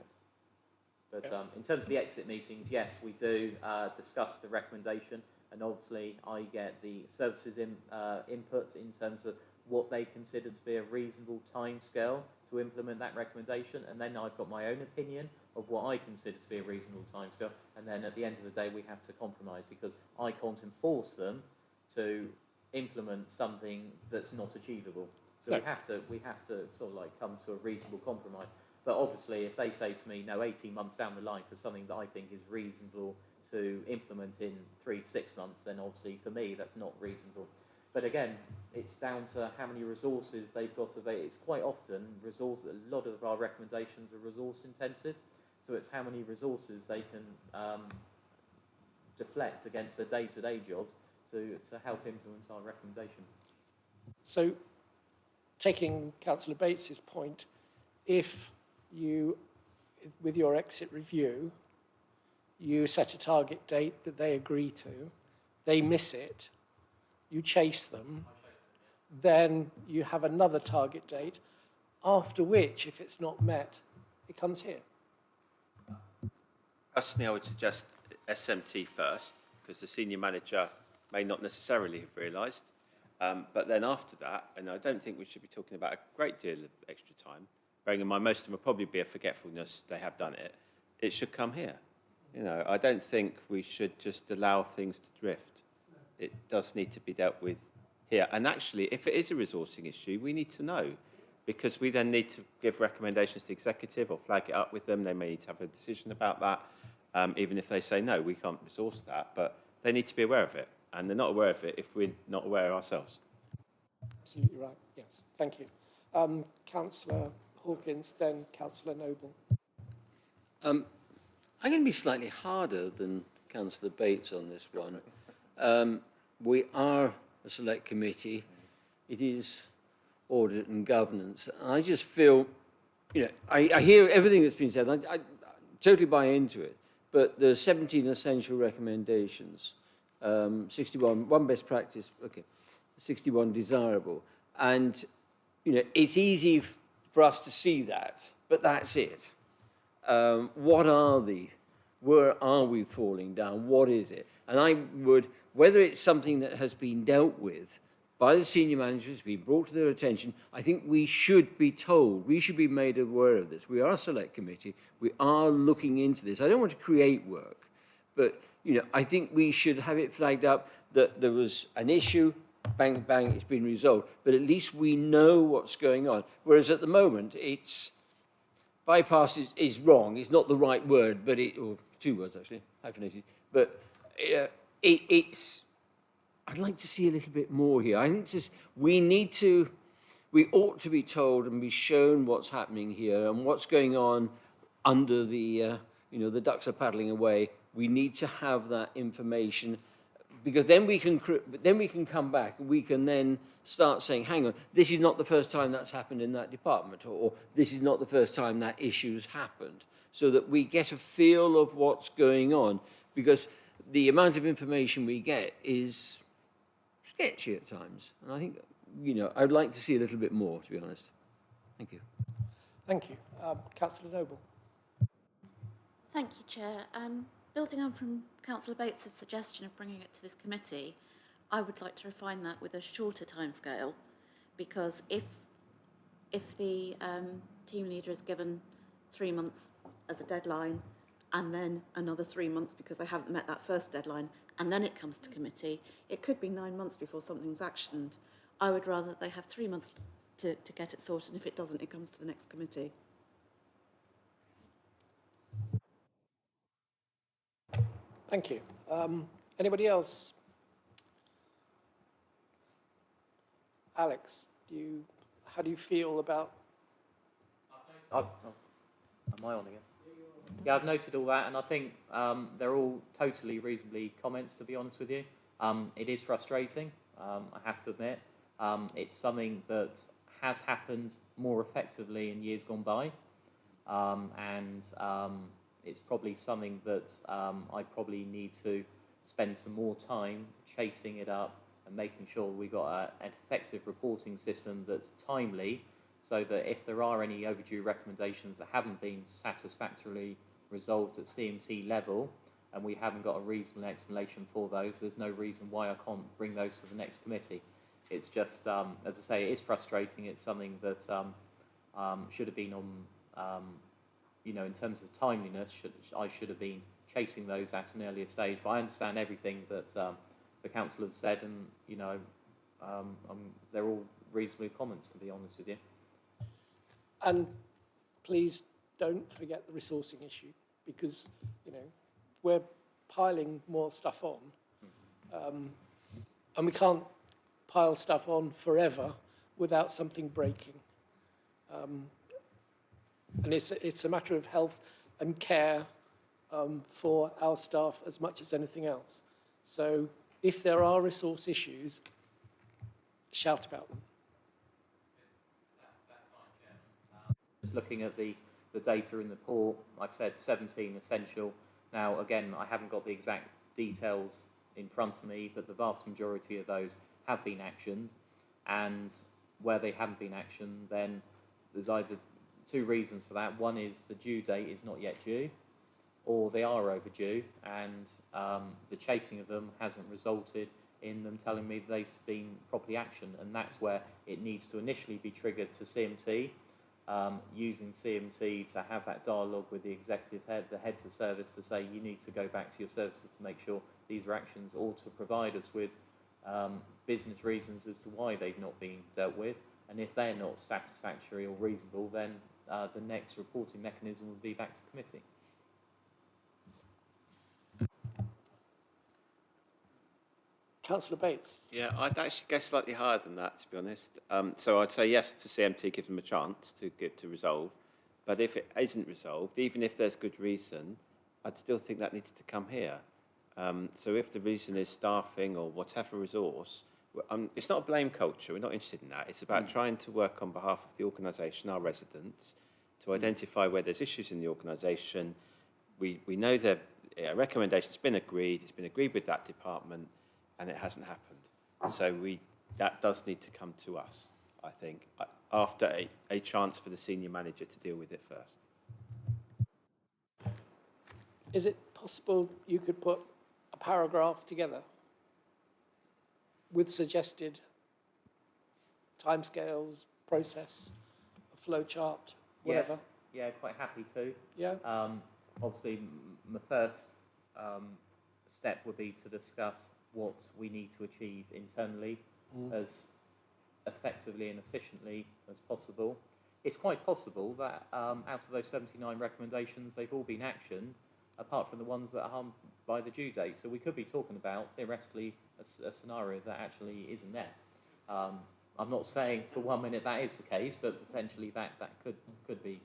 But in terms of the exit meetings, yes, we do discuss the recommendation, and obviously I get the services input in terms of what they consider to be a reasonable timescale to implement that recommendation, and then I've got my own opinion of what I consider to be a reasonable timescale, and then at the end of the day we have to compromise, because I can't enforce them to implement something that's not achievable. So No. we have to sort of like come to a reasonable compromise. But obviously, if they say to me, no, 18 months down the line for something that I think is reasonable to implement in 3 to 6 months, then obviously for me that's not reasonable. But again, it's down to how many resources they've got available. It's quite often a lot of our recommendations are resource intensive, so it's how many resources they can deflect against the day-to-day jobs to help implement our recommendations. So, taking Councillor Bates's point, if you, with your exit review, you set a target date that they agree to, they miss it, you chase them, then you have another target date, after which, if it's not met, it comes here. Personally, I would suggest SMT first, because the senior manager may not necessarily have realised. But then after that, and I don't think we should be talking about a great deal of extra time, bearing in mind most of them will probably be a forgetfulness, they have done it, it should come here. You know, I don't think we should just allow things to drift. It does need to be dealt with here. And actually, if it is a resourcing issue, we need to know, because we then need to give recommendations to the executive or flag it up with them. They may need to have a decision about that, even if they say, no, we can't resource that, but they need to be aware of it. And they're not aware of it if we're not aware ourselves. Absolutely right, yes, thank you. Councillor Hawkins, then Councillor Noble. I'm going to be slightly harder than Councillor Bates on this one. We are a select committee. It is audit and governance. And I just feel, you know, I hear everything that's been said. I totally buy into it. But the 17 essential recommendations, 61, one best practice, okay, 61 desirable. And, you know, it's easy for us to see that, but that's it. What are the, where are we falling down? What is it? And I would, whether it's something that has been dealt with by the senior managers, been brought to their attention, I think we should be told, we should be made aware of this. We are a select committee, we are looking into this. I don't want to create work, but you know, I think we should have it flagged up that there was an issue, bang, bang, it's been resolved, but at least we know what's going on. Whereas at the moment, it's, bypass is wrong, it's not the right word, but it, or 2 words actually, hyphenated, but it's, I'd like to see a little bit more here. I think just, we ought to be told and be shown what's happening here and what's going on under the, you know, the ducks are paddling away. We need to have that information, because then we can come back and we can then start saying, hang on, this is not the first time that's happened in that department, or this is not the first time that issue's happened, so that we get a feel of what's going on, because the amount of information we get is sketchy at times. And I think, you know, I'd like to see a little bit more, to be honest. Thank you. Thank you. Councillor Noble. Thank you, Chair. Building on from Councillor Bates' suggestion of bringing it to this committee, I would like to refine that with a shorter timescale, because if the team leader is given 3 months as a deadline, and then another 3 months because they haven't met that first deadline, and then it comes to committee, it could be 9 months before something's actioned. I would rather that they have 3 months to get it sorted, and if it doesn't, it comes to the next committee. Thank you. Anybody else? Alex, how do you feel about? Am I on again? Yeah, I've noted all that, and I think they're all totally reasonably comments, to be honest with you. It is frustrating, I have to admit. It's something that has happened more effectively in years gone by, and it's probably something that I probably need to spend some more time chasing it up and making sure we got an effective reporting system that's timely, so that if there are any overdue recommendations that haven't been satisfactorily resolved at CMT level, and we haven't got a reasonable explanation for those, there's no reason why I can't bring those to the next committee. It's just, as I say, it is frustrating. It's something that should have been on, you know, in terms of timeliness, I should have been chasing those at an earlier stage. But I understand everything that the council has said, and, you know, they're all reasonable comments, to be honest with you. And please don't forget the resourcing issue, because, you know, we're piling more stuff on, and we can't pile stuff on forever without something breaking. And it's a matter of health and care for our staff as much as anything else. So if there are resource issues, shout about them. Just looking at the data in the report, I've said 17 essential. Now, again, I haven't got the exact details in front of me, but the vast majority of those have been actioned. And where they haven't been actioned, then there's either two reasons for that. One is the due date is not yet due, or they are overdue, and the chasing of them hasn't resulted in them telling me they've been properly actioned. And that's where it needs to initially be triggered to CMT, using CMT to have that dialogue with the executive head, the heads of service, to say you need to go back to your services to make sure these are actions, or to provide us with business reasons as to why they've not been dealt with. And if they're not satisfactory or reasonable, then the next reporting mechanism would be back to committee. Councillor Bates. Yeah, I'd actually go slightly higher than that, to be honest. So I'd say yes to CMT, give them a chance to resolve. But if it isn't resolved, even if there's good reason, I'd still think that needs to come here. So if the reason is staffing or whatever resource, it's not a blame culture. We're not interested in that. It's about trying to work on behalf of the organisation, our residents, to identify where there's issues in the organisation. We know that a recommendation's been agreed. It's been agreed with that department, and it hasn't happened. So that does need to come to us, I think, after a chance for the senior manager to deal with it first. Is it possible you could put a paragraph together with suggested timescales, process, a flow chart, whatever? Yes. Yeah, quite happy to. Yeah. Obviously, my first step would be to discuss what we need to achieve internally as effectively and efficiently as possible. It's quite possible that out of those 79 recommendations, they've all been actioned, apart from the ones that are harmed by the due date. So we could be talking about, theoretically, a scenario that actually isn't there. I'm not saying for 1 minute that is the case, but potentially that could be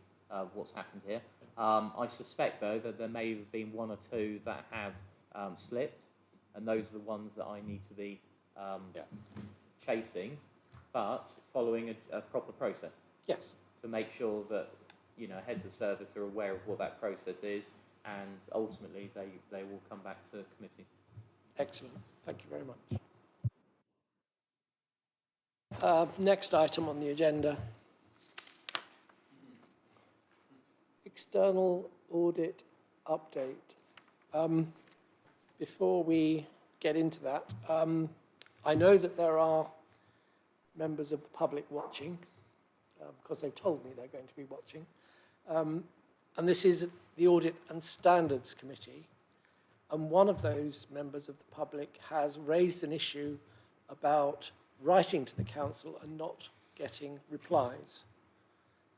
what's happened here. I suspect, though, that there may have been one or two that have slipped, and those are the ones that I need to be chasing, but following a proper process. Yes. To make sure that, you know, heads of service are aware of what that process is, and ultimately they will come back to committee. Excellent. Thank you very much. Next item on the agenda. External audit update. Before we get into that, I know that there are members of the public watching, because they've told me they're going to be watching. And this is the Audit and Standards Committee. And one of those members of the public has raised an issue about writing to the council and not getting replies.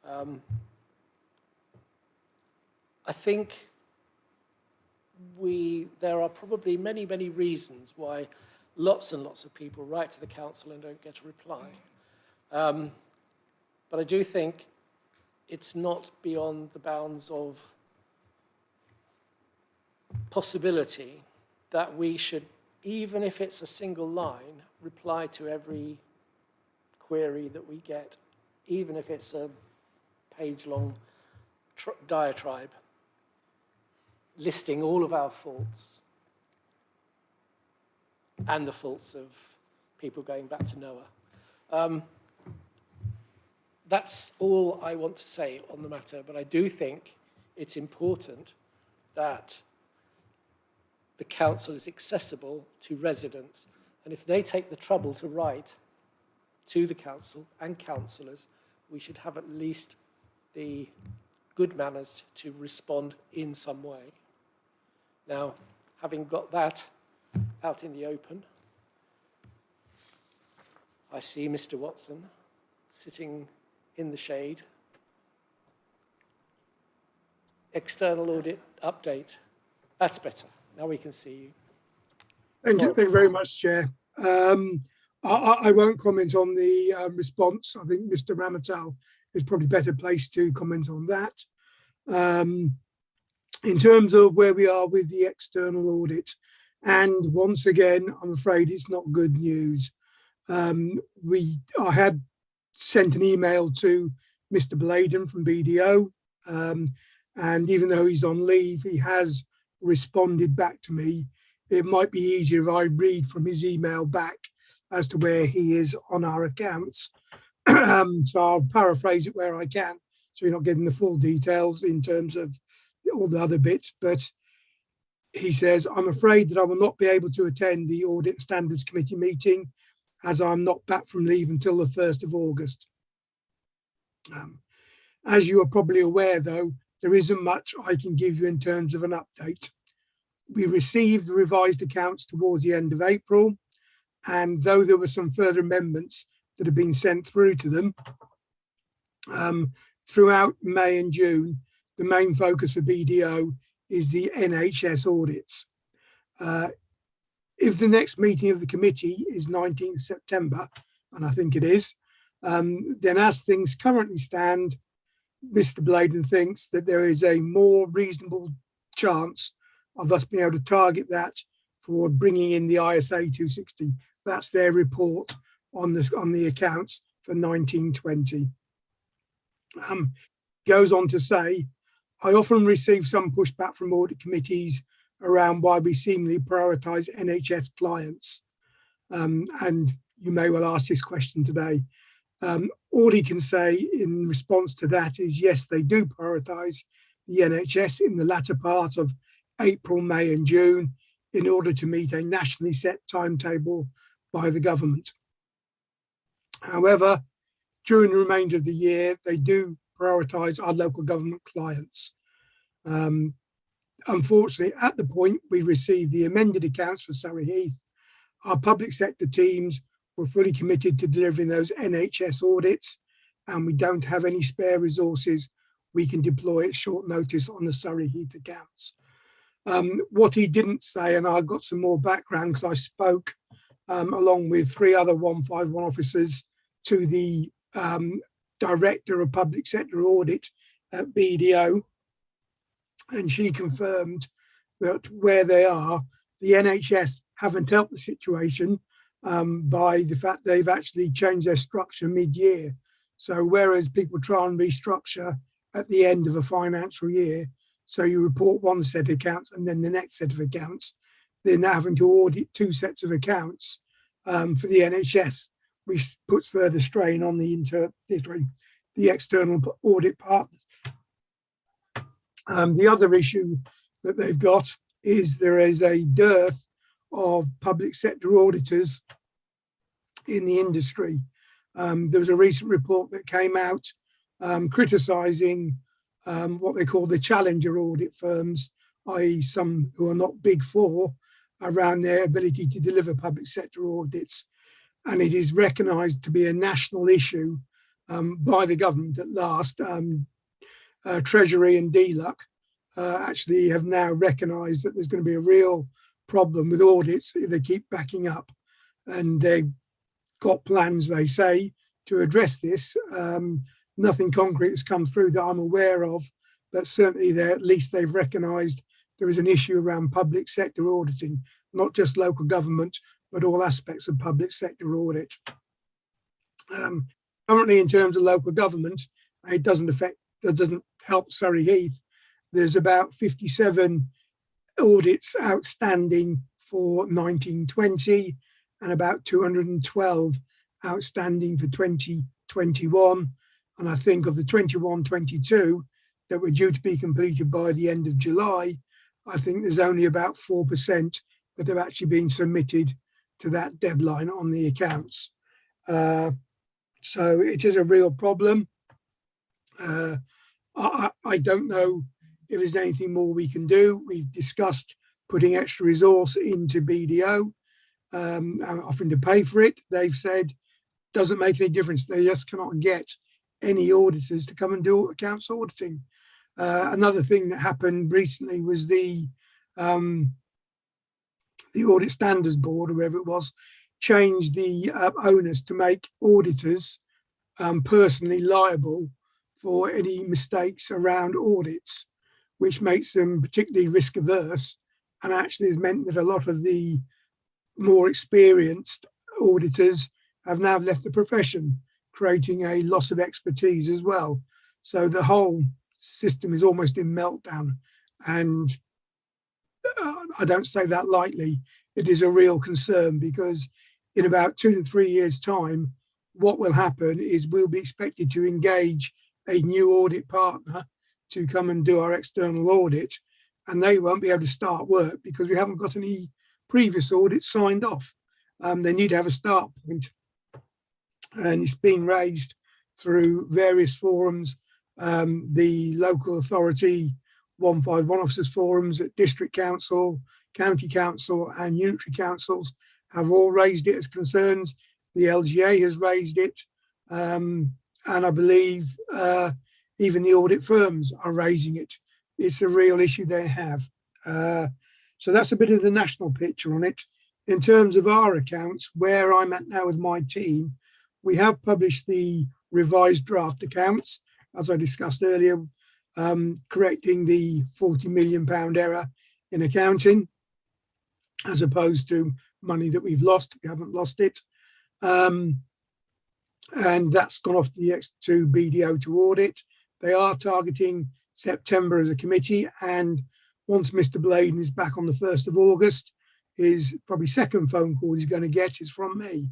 I think there are probably many, many reasons why lots and lots of people write to the council and don't get a reply. But I do think it's not beyond the bounds of possibility that we should, even if it's a single line, reply to every query that we get, even if it's a page-long diatribe listing all of our faults and the faults of people going back to Noah. that's all I want to say on the matter, but I do think it's important that the council is accessible to residents. And if they take the trouble to write to the council and councillors, we should have at least the good manners to respond in some way. Now, having got that out in the open, I see Mr. Watson sitting in the shade. External audit update. That's better. Now we can see you. Thank you very much, Chair. I won't comment on the response. I think Mr. Ramatal is probably better placed to comment on that. In terms of where we are with the external audit, and once again, I'm afraid it's not good news. I had sent an email to Mr. Bladen from BDO, and even though he's on leave, he has responded back to me. It might be easier if I read from his email back as to where he is on our accounts. So I'll paraphrase it where I can, so you're not getting the full details in terms of all the other bits. But he says, I'm afraid that I will not be able to attend the Audit Standards Committee meeting as I'm not back from leave until the 1st of August. As you are probably aware, though, there isn't much I can give you in terms of an update. We received the revised accounts towards the end of April, and though there were some further amendments that have been sent through to them, throughout May and June, the main focus for BDO is the NHS audits. If the next meeting of the committee is 19th September, and I think it is, then as things currently stand, Mr. Bladen thinks that there is a more reasonable chance of us being able to target that for bringing in the ISA 260. That's their report on the accounts for 1920. Goes on to say, I often receive some pushback from audit committees around why we seemingly prioritise NHS clients. And you may well ask this question today. All he can say in response to that is, yes, they do prioritise the NHS in the latter part of April, May and June in order to meet a nationally set timetable by the government. However, during the remainder of the year, they do prioritise our local government clients. Unfortunately, at the point we received the amended accounts for Surrey Heath, our public sector teams were fully committed to delivering those NHS audits, and we don't have any spare resources we can deploy at short notice on the Surrey Heath accounts. What he didn't say, and I got some more background because I spoke along with 3 other 151 officers to the Director of Public Sector Audit at BDO, and she confirmed that where they are, the NHS haven't helped the situation by the fact they've actually changed their structure mid-year. So whereas people try and restructure at the end of a financial year, so you report one set of accounts and then the next set of accounts, they're now having to audit 2 sets of accounts for the NHS, which puts further strain on the external audit partners. The other issue that they've got is there is a dearth of public sector auditors in the industry. There was a recent report that came out criticising what they call the challenger audit firms, i.e. some who are not big four, around their ability to deliver public sector audits. And it is recognised to be a national issue by the government at last. Treasury and DLUC actually have now recognised that there's going to be a real problem with audits if they keep backing up. And they've got plans, they say, to address this. Nothing concrete has come through that I'm aware of, but certainly at least they've recognised there is an issue around public sector auditing, not just local government, but all aspects of public sector audit. Currently, in terms of local government, it doesn't help Surrey Heath. There's about 57 audits outstanding for 1920 and about 212 outstanding for 2021. And I think of the 21-22 that were due to be completed by the end of July, I think there's only about 4% that have actually been submitted to that deadline on the accounts. So it is a real problem. I don't know if there's anything more we can do. We've discussed putting extra resource into BDO, offering to pay for it. They've said doesn't make any difference. They just cannot get any auditors to come and do accounts auditing. Another thing that happened recently was the Audit Standards Board, or whoever it was, changed the onus to make auditors personally liable for any mistakes around audits, which makes them particularly risk averse, and actually has meant that a lot of the more experienced auditors have now left the profession, creating a loss of expertise as well. So the whole system is almost in meltdown, and I don't say that lightly. It is a real concern, because in about 2 to 3 years' time, what will happen is we'll be expected to engage a new audit partner to come and do our external audit, and they won't be able to start work because we haven't got any previous audits signed off. They need to have a start point, and it's being raised through various forums. The local authority 151 officers forums at district council, county council and unitary councils have all raised it as concerns. The LGA has raised it, and I believe even the audit firms are raising it. It's a real issue they have. So that's a bit of the national picture on it. In terms of our accounts, where I'm at now with my team, we have published the revised draft accounts, as I discussed earlier, correcting the £40 million error in accounting, as opposed to money that we've lost. We haven't lost it. And that's gone off to BDO to audit. They are targeting September as a committee, and once Mr. Bladen is back on the 1st of August, his probably second phone call he's going to get is from me.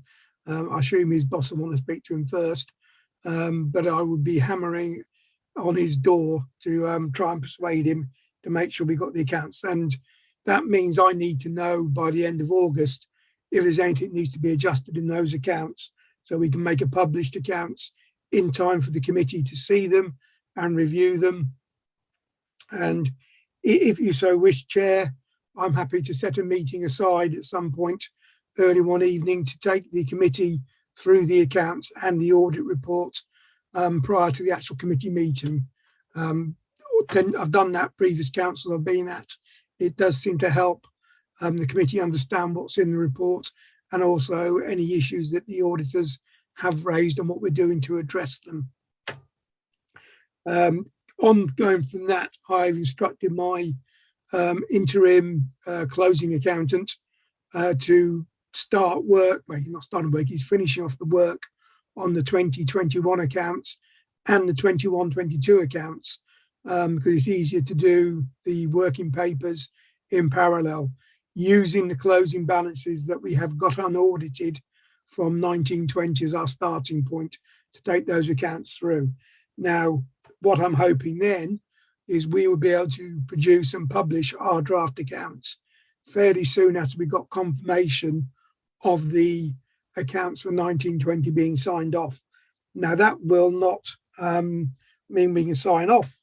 I assume his boss will want to speak to him first, but I would be hammering on his door to try and persuade him to make sure we got the accounts. And that means I need to know by the end of August if there's anything that needs to be adjusted in those accounts, so we can make a published accounts in time for the committee to see them and review them. And if you so wish, Chair, I'm happy to set a meeting aside at some point early one evening to take the committee through the accounts and the audit report prior to the actual committee meeting. I've done that previous council I've been at. It does seem to help the committee understand what's in the report, and also any issues that the auditors have raised and what we're doing to address them. Ongoing from that, I've instructed my interim closing accountant to start work. Well, he's not starting work, he's finishing off the work on the 2021 accounts and the 21-22 accounts, because it's easier to do the working papers in parallel, using the closing balances that we have got unaudited from 1920 as our starting point to take those accounts through. Now, what I'm hoping then is we will be able to produce and publish our draft accounts fairly soon after we got confirmation of the accounts for 1920 being signed off. Now, that will not mean we can sign off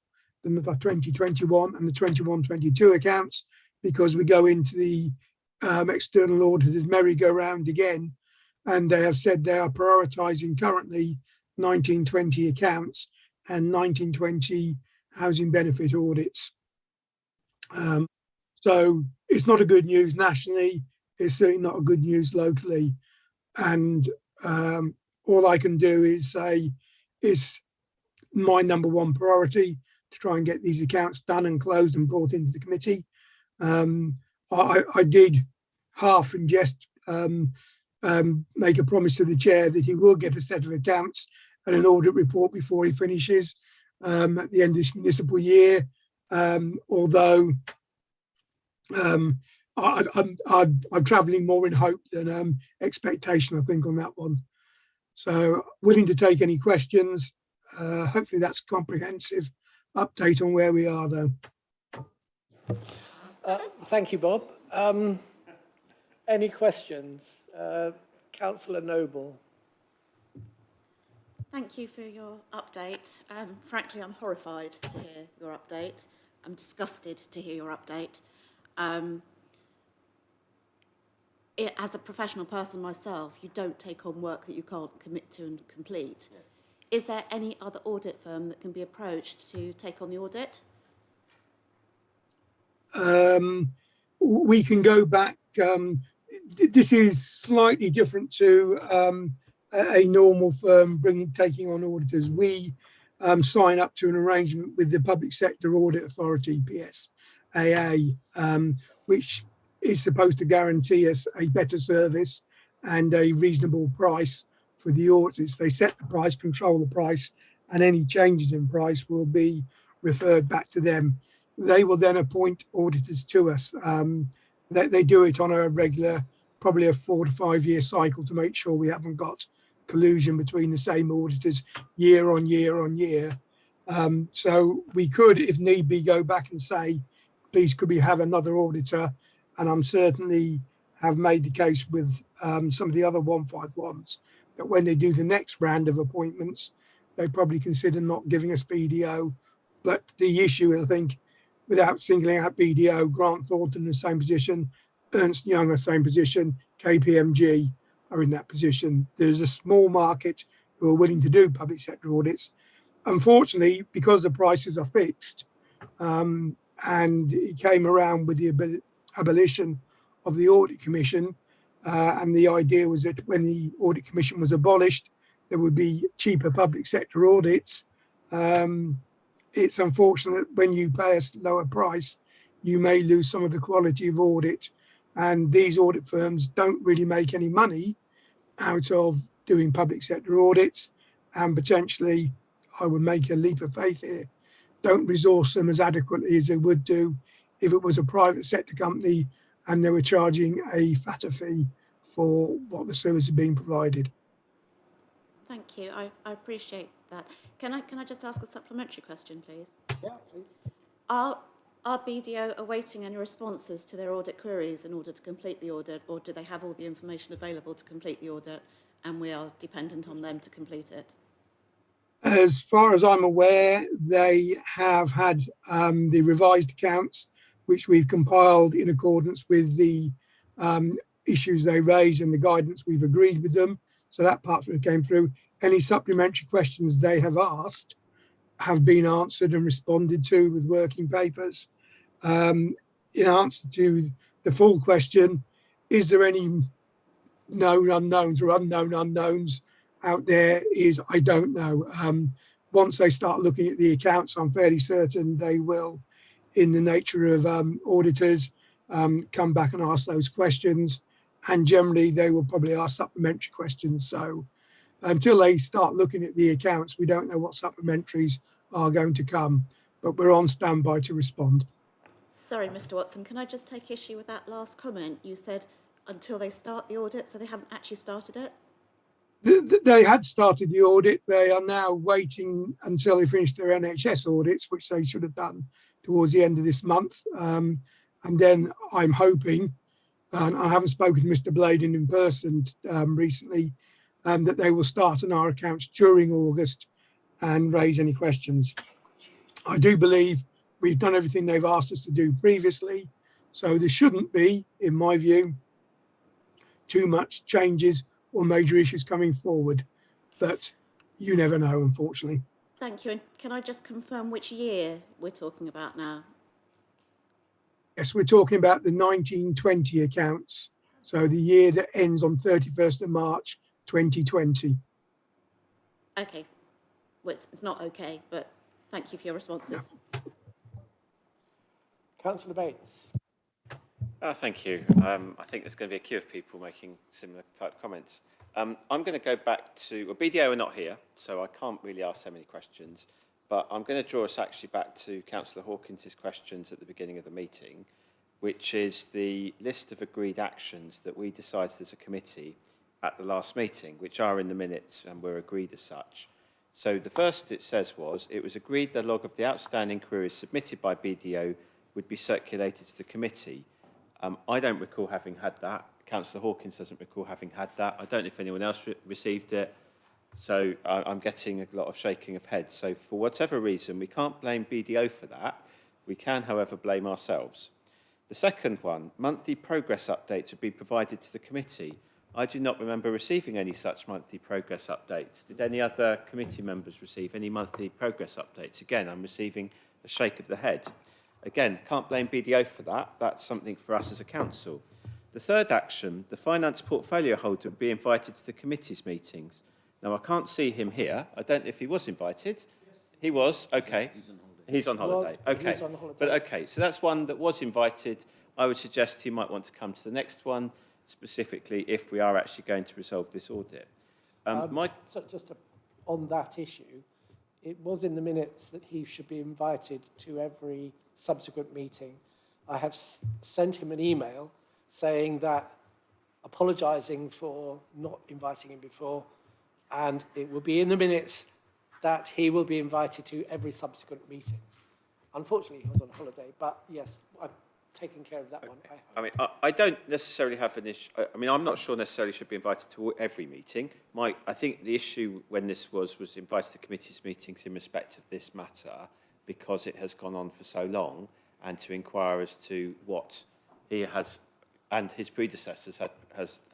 the 2021 and the 21-22 accounts, because we go into the external auditors merry-go-round again, and they have said they are prioritising currently 1920 accounts and 1920 housing benefit audits. So it's not a good news nationally. It's certainly not a good news locally. And all I can do is say it's my number one priority to try and get these accounts done and closed and brought into the committee. I did half and just make a promise to the chair that he will get a set of accounts and an audit report before he finishes at the end of this municipal year. Although I'm travelling more in hope than expectation, I think, on that one. So willing to take any questions. hopefully that's a comprehensive update on where we are, though. Thank you, Bob. Any questions? Councillor Noble. Thank you for your update. Frankly, I'm horrified to hear your update. I'm disgusted to hear your update. As a professional person myself, you don't take on work that you can't commit to and complete. Yeah. Is there any other audit firm that can be approached to take on the audit? We can go back. This is slightly different to a normal firm taking on auditors. We sign up to an arrangement with the Public Sector Audit Authority, PSAA, which is supposed to guarantee us a better service and a reasonable price for the auditors. They set the price, control the price, and any changes in price will be referred back to them. They will then appoint auditors to us. They do it on a regular, probably a 4 to 5 year cycle to make sure we haven't got collusion between the same auditors year on year on year. So we could, if need be, go back and say, please, could we have another auditor? And I'm certainly have made the case with some of the other 151s that when they do the next round of appointments, they probably consider not giving us BDO. But the issue, I think, without singling out BDO, Grant Thornton in the same position, Ernst Young in the same position, KPMG are in that position. There's a small market who are willing to do public sector audits. Unfortunately, because the prices are fixed, and it came around with the abolition of the Audit Commission, and the idea was that when the Audit Commission was abolished, there would be cheaper public sector audits. It's unfortunate when you pay a lower price, you may lose some of the quality of audit, and these audit firms don't really make any money out of doing public sector audits, and potentially, I would make a leap of faith here, don't resource them as adequately as they would do if it was a private sector company and they were charging a fatter fee for what the service is being provided. Thank you. I appreciate that. Can I just ask a supplementary question, please? Yeah, please. Are BDO awaiting any responses to their audit queries in order to complete the audit, or do they have all the information available to complete the audit and we are dependent on them to complete it? As far as I'm aware, they have had the revised accounts, which we've compiled in accordance with the issues they raised and the guidance we've agreed with them. So that part of it came through. Any supplementary questions they have asked have been answered and responded to with working papers. In answer to the full question, is there any known unknowns or unknown unknowns out there, is I don't know. Once they start looking at the accounts, I'm fairly certain they will, in the nature of auditors, come back and ask those questions. And generally, they will probably ask supplementary questions. So until they start looking at the accounts, we don't know what supplementaries are going to come, but we're on standby to respond. Sorry, Mr. Watson, can I just take issue with that last comment? You said until they start the audit, so they haven't actually started it? They had started the audit. They are now waiting until they finish their NHS audits, which they should have done towards the end of this month. And then I'm hoping, and I haven't spoken to Mr. Bladen in person recently, that they will start on our accounts during August and raise any questions. I do believe we've done everything they've asked us to do previously, so there shouldn't be, in my view, too much changes or major issues coming forward, but you never know, unfortunately. Thank you. And can I just confirm which year we're talking about now? Yes, we're talking about the 1920 accounts, so the year that ends on 31st of March 2020. Okay. Well, it's not okay, but thank you for your responses. No. Councillor Bates. Thank you. I think there's going to be a queue of people making similar type comments. I'm going to go back to, well, BDO are not here, so I can't really ask so many questions, but I'm going to draw us actually back to Councillor Hawkins' questions at the beginning of the meeting, which is the list of agreed actions that we decided as a committee at the last meeting, which are in the minutes and were agreed as such. So the first it says was, it was agreed the log of the outstanding queries submitted by BDO would be circulated to the committee. I don't recall having had that. Councillor Hawkins doesn't recall having had that. I don't know if anyone else received it. So I'm getting a lot of shaking of heads. So for whatever reason, we can't blame BDO for that. We can, however, blame ourselves. The second one, monthly progress updates would be provided to the committee. I do not remember receiving any such monthly progress updates. Did any other committee members receive any monthly progress updates? Again, I'm receiving a shake of the head. Again, can't blame BDO for that. That's something for us as a council. The third action, the finance portfolio holder would be invited to the committee's meetings. Now, I can't see him here. I don't know if he was invited. Yes. He was? Okay. He's on holiday. Okay. He's on holiday. But okay, so that's one that was invited. I would suggest he might want to come to the next one, specifically if we are actually going to resolve this audit. So just on that issue, it was in the minutes that he should be invited to every subsequent meeting. I have sent him an email saying that, apologising for not inviting him before, and it will be in the minutes that he will be invited to every subsequent meeting. Unfortunately, he was on holiday, but yes, I've taken care of that one. I mean, I don't necessarily have an issue. I mean, I'm not sure necessarily should be invited to every meeting. I think the issue when this was invited to committees meetings in respect of this matter because it has gone on for so long, and to inquire as to what he has and his predecessors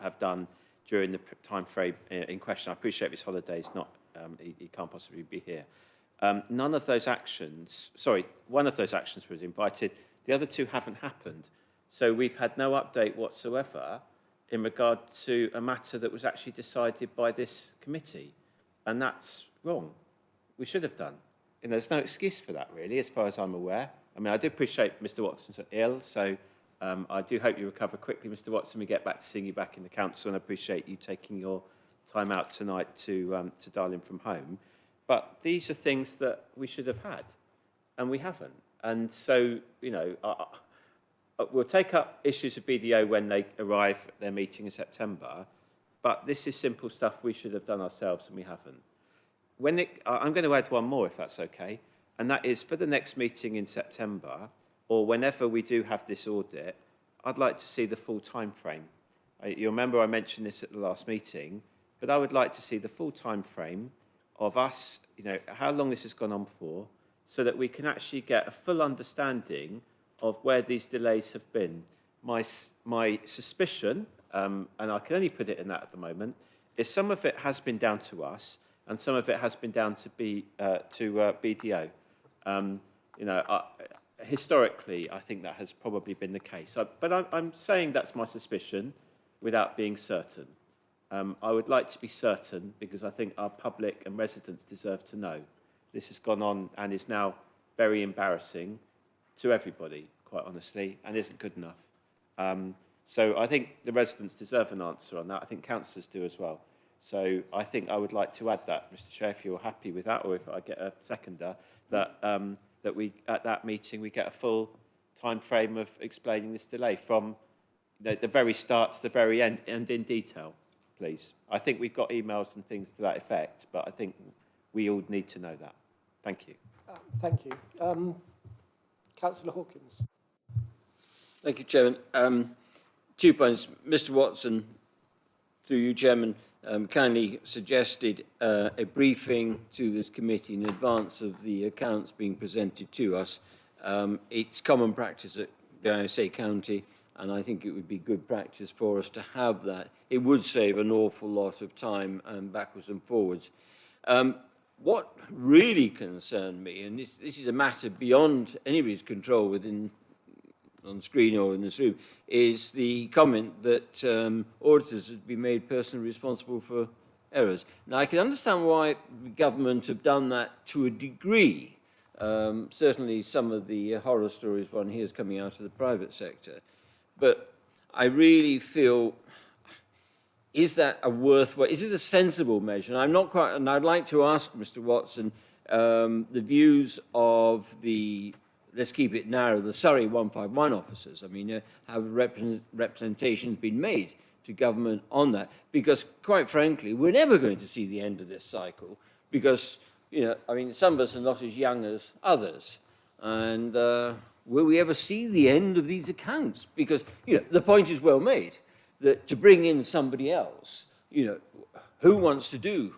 have done during the time frame in question. I appreciate his holiday is not, he can't possibly be here. None of those actions, sorry, one of those actions was invited. The other two haven't happened. So we've had no update whatsoever in regard to a matter that was actually decided by this committee. And that's wrong. We should have done. And there's no excuse for that, really, as far as I'm aware. I mean, I do appreciate Mr. Watson's ill, so I do hope you recover quickly, Mr. Watson. We get back to seeing you back in the council, and I appreciate you taking your time out tonight to dial in from home. But these are things that we should have had, and we haven't. And so, you know, we'll take up issues of BDO when they arrive at their meeting in September, but this is simple stuff we should have done ourselves, and we haven't. I'm going to add one more, if that's okay, and that is for the next meeting in September, or whenever we do have this audit, I'd like to see the full time frame. You remember I mentioned this at the last meeting, but I would like to see the full time frame of us, you know, how long this has gone on for, so that we can actually get a full understanding of where these delays have been. My suspicion, and I can only put it in that at the moment, is some of it has been down to us, and some of it has been down to BDO. You know, historically, I think that has probably been the case. But I'm saying that's my suspicion without being certain. I would like to be certain because I think our public and residents deserve to know. This has gone on and is now very embarrassing to everybody, quite honestly, and isn't good enough. So I think the residents deserve an answer on that. I think councillors do as well. So I think I would like to add that, Mr. Chair, if you're happy with that, or if I get a seconder, that we, at that meeting, we get a full time frame of explaining this delay from the very start to the very end, and in detail, please. I think we've got emails and things to that effect, but I think we all need to know that. Thank you. Thank you. Councillor Hawkins. Thank you, Chairman. 2 points. Mr. Watson, through you, Chairman, kindly suggested a briefing to this committee in advance of the accounts being presented to us. It's common practice at Cse County, and I think it would be good practice for us to have that. It would save an awful lot of time backwards and forwards. What really concerned me, and this is a matter beyond anybody's control on the screen or in this room, is the comment that auditors would be made personally responsible for errors. Now, I can understand why the government have done that to a degree. Certainly some of the horror stories one hears coming out of the private sector. But I really feel, is that a worthwhile, is it a sensible measure? And I'm not quite, and I'd like to ask Mr. Watson the views of the, let's keep it narrow, the Surrey 151 officers. I mean, have representations been made to government on that? Because, quite frankly, we're never going to see the end of this cycle, because you know, I mean, some of us are not as young as others. And will we ever see the end of these accounts? Because, you know, the point is well made that to bring in somebody else, you know, who wants to do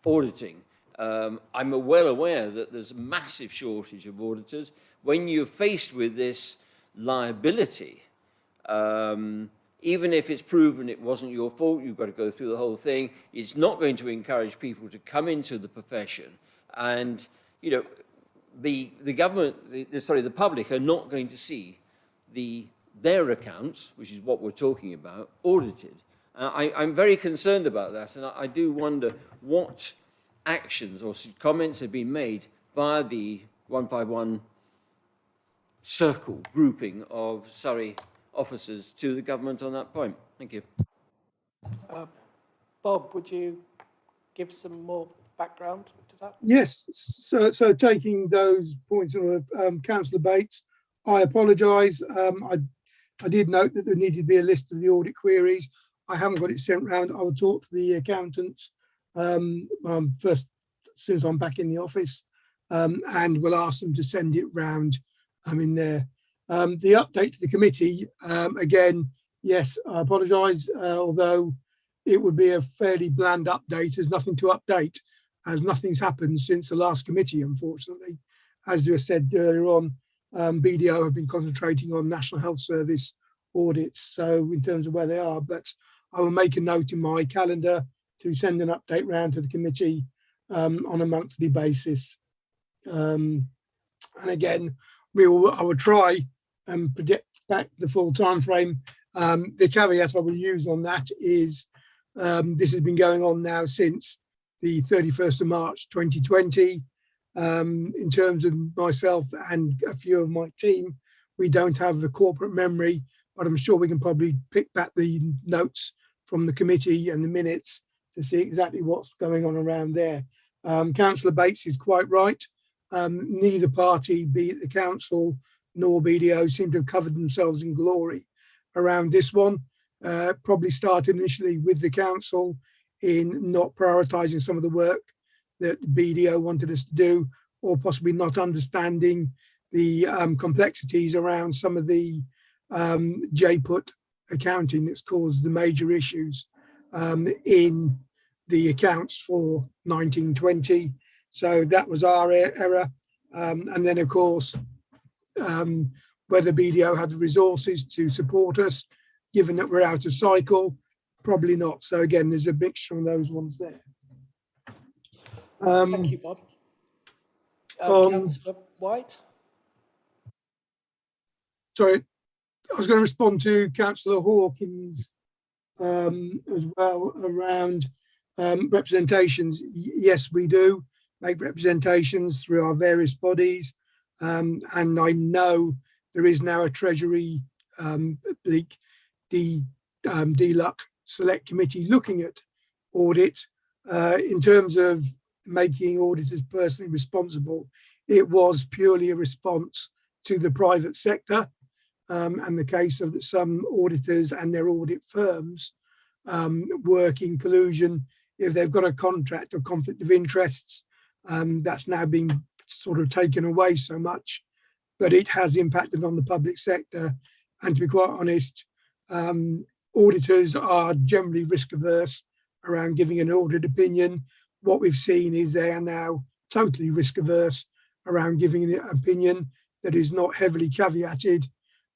auditing? I'm well aware that there's a massive shortage of auditors. When you're faced with this liability, even if it's proven it wasn't your fault, you've got to go through the whole thing. It's not going to encourage people to come into the profession. And, you know, the government, the public are not going to see their accounts, which is what we're talking about, audited. I'm very concerned about that, and I do wonder what actions or comments have been made by the 151 circle grouping of Surrey officers to the government on that point. Thank you. Bob, would you give some more background to that? Yes, so taking those points of Councillor Bates, I apologise. I did note that there needed to be a list of the audit queries. I haven't got it sent round. I will talk to the accountants first, as soon as I'm back in the office, and we'll ask them to send it round in there. The update to the committee, again, yes, I apologise, although it would be a fairly bland update. There's nothing to update, as nothing's happened since the last committee, unfortunately. As you said earlier on, BDO have been concentrating on National Health Service audits, so in terms of where they are, but I will make a note in my calendar to send an update round to the committee on a monthly basis. And again, I will try and predict back the full time frame. The caveat I will use on that is this has been going on now since the 31st of March 2020. In terms of myself and a few of my team, we don't have the corporate memory, but I'm sure we can probably pick back the notes from the committee and the minutes to see exactly what's going on around there. Councillor Bates is quite right. Neither party, be it the council nor BDO, seem to have covered themselves in glory around this one. Probably started initially with the council in not prioritising some of the work that BDO wanted us to do, or possibly not understanding the complexities around some of the JPUT accounting that's caused the major issues in the accounts for 1920. So that was our error. And then, of course, whether BDO had the resources to support us, given that we're out of cycle, probably not. So again, there's a mixture of those ones there. Thank you, Bob. Councillor White? Sorry, I was going to respond to Councillor Hawkins as well around representations. Yes, we do make representations through our various bodies. And I know there is now a Treasury DLUC select committee looking at audit. In terms of making auditors personally responsible, it was purely a response to the private sector and the case of some auditors and their audit firms work in collusion. If they've got a contract or conflict of interests, that's now been sort of taken away so much, but it has impacted on the public sector. And to be quite honest, auditors are generally risk averse around giving an audit opinion. What we've seen is they are now totally risk averse around giving an opinion that is not heavily caveated,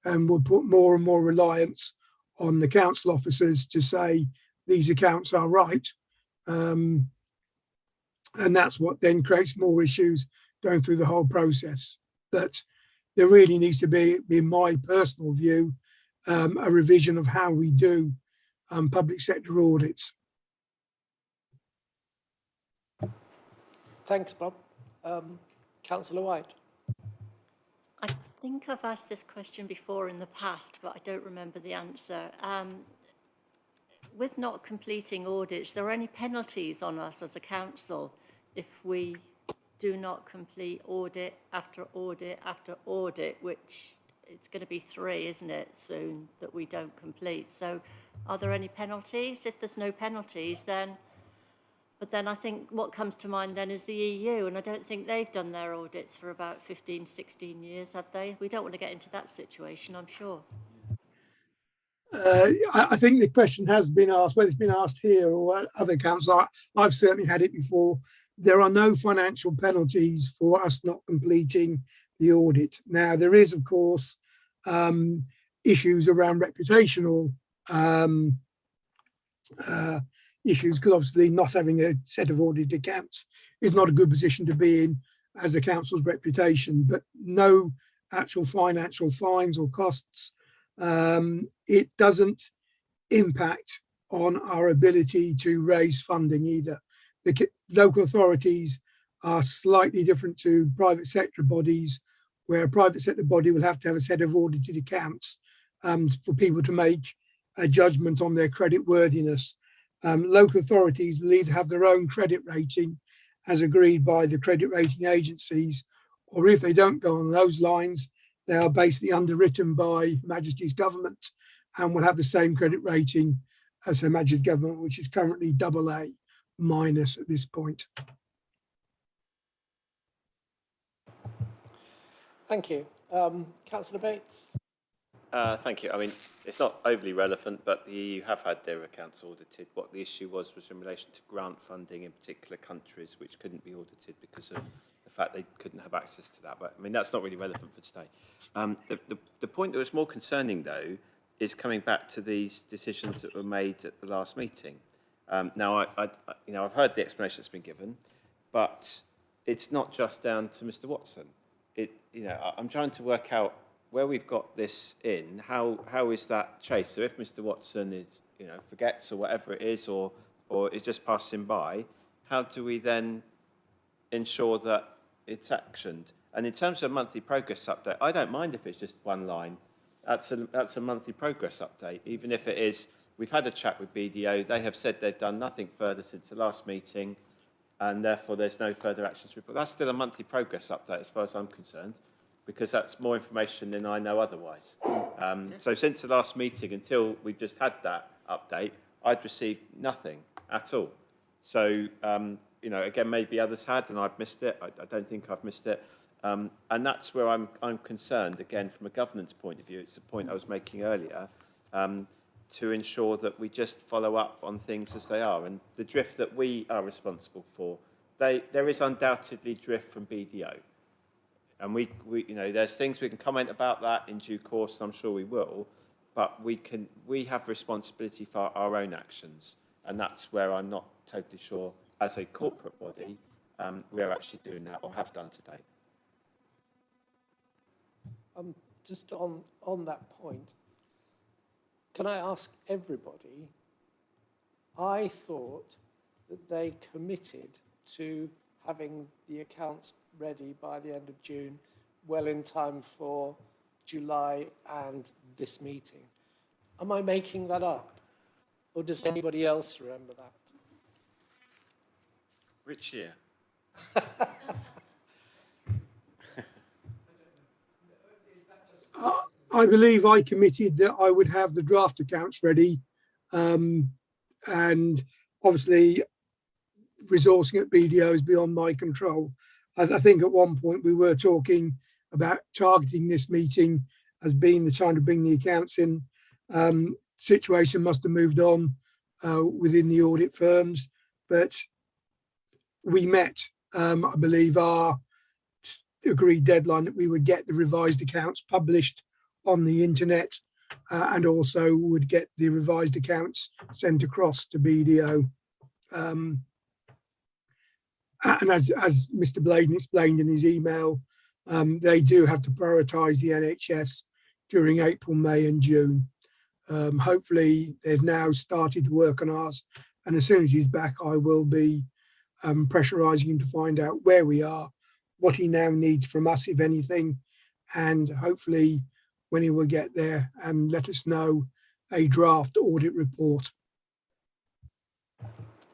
and will put more and more reliance on the council officers to say these accounts are right. And that's what then creates more issues going through the whole process. But there really needs to be, in my personal view, a revision of how we do public sector audits. Thanks, Bob. Councillor White? I think I've asked this question before in the past, but I don't remember the answer. With not completing audits, are there any penalties on us as a council if we do not complete audit after audit after audit, which it's going to be 3, isn't it, soon, that we don't complete? So are there any penalties? If there's no penalties, then But then I think what comes to mind then is the EU, and I don't think they've done their audits for about 15, 16 years, have they? We don't want to get into that situation, I'm sure. I think the question has been asked, whether it's been asked here or other councils. I've certainly had it before. There are no financial penalties for us not completing the audit. Now, there is, of course, issues around reputational issues, because obviously not having a set of audited accounts is not a good position to be in as a council's reputation, but no actual financial fines or costs. It doesn't impact on our ability to raise funding either. The local authorities are slightly different to private sector bodies, where a private sector body will have to have a set of audited accounts for people to make a judgment on their credit worthiness. Local authorities will either have their own credit rating as agreed by the credit rating agencies, or if they don't go on those lines, they are basically underwritten by Majesty's government and will have the same credit rating as Her Majesty's government, which is currently AA- at this point. Thank you. Councillor Bates? Thank you. I mean, it's not overly relevant, but the EU have had their accounts audited. What the issue was in relation to grant funding in particular countries which couldn't be audited because of the fact they couldn't have access to that. But I mean, that's not really relevant for today. The point that was more concerning, though, is coming back to these decisions that were made at the last meeting. Now, I've heard the explanation that's been given, but it's not just down to Mr. Watson. I'm trying to work out where we've got this in. How is that chased? So if Mr. Watson is, forgets or whatever it is, or is just passing by, how do we then ensure that it's actioned? And in terms of a monthly progress update, I don't mind if it's just one line. That's a monthly progress update, even if it is. We've had a chat with BDO. They have said they've done nothing further since the last meeting, and therefore there's no further actions report. That's still a monthly progress update as far as I'm concerned, because that's more information than I know otherwise. So since the last meeting, until we've just had that update, I'd received nothing at all. So, again, maybe others had and I've missed it. I don't think I've missed it. And that's where I'm concerned, again, from a governance point of view. It's the point I was making earlier, to ensure that we just follow up on things as they are. And the drift that we are responsible for, there is undoubtedly drift from BDO. And we there's things we can comment about that in due course, and I'm sure we will, but we have responsibility for our own actions, and that's where I'm not totally sure, as a corporate body, we're actually doing that or have done today. Just on that point, can I ask everybody, I thought that they committed to having the accounts ready by the end of June, well in time for July and this meeting. Am I making that up? Or does anybody else remember that? Which year? I believe I committed that I would have the draft accounts ready, and obviously resourcing at BDO is beyond my control. I think at one point we were talking about targeting this meeting as being the time to bring the accounts in. Situation must have moved on within the audit firms, but we met, I believe, our agreed deadline that we would get the revised accounts published on the internet, and also would get the revised accounts sent across to BDO. And as Mr. Bladen explained in his email, they do have to prioritise the NHS during April, May and June. Hopefully they've now started to work on ours, and as soon as he's back, I will be pressurising him to find out where we are, what he now needs from us, if anything, and hopefully when he will get there and let us know a draft audit report.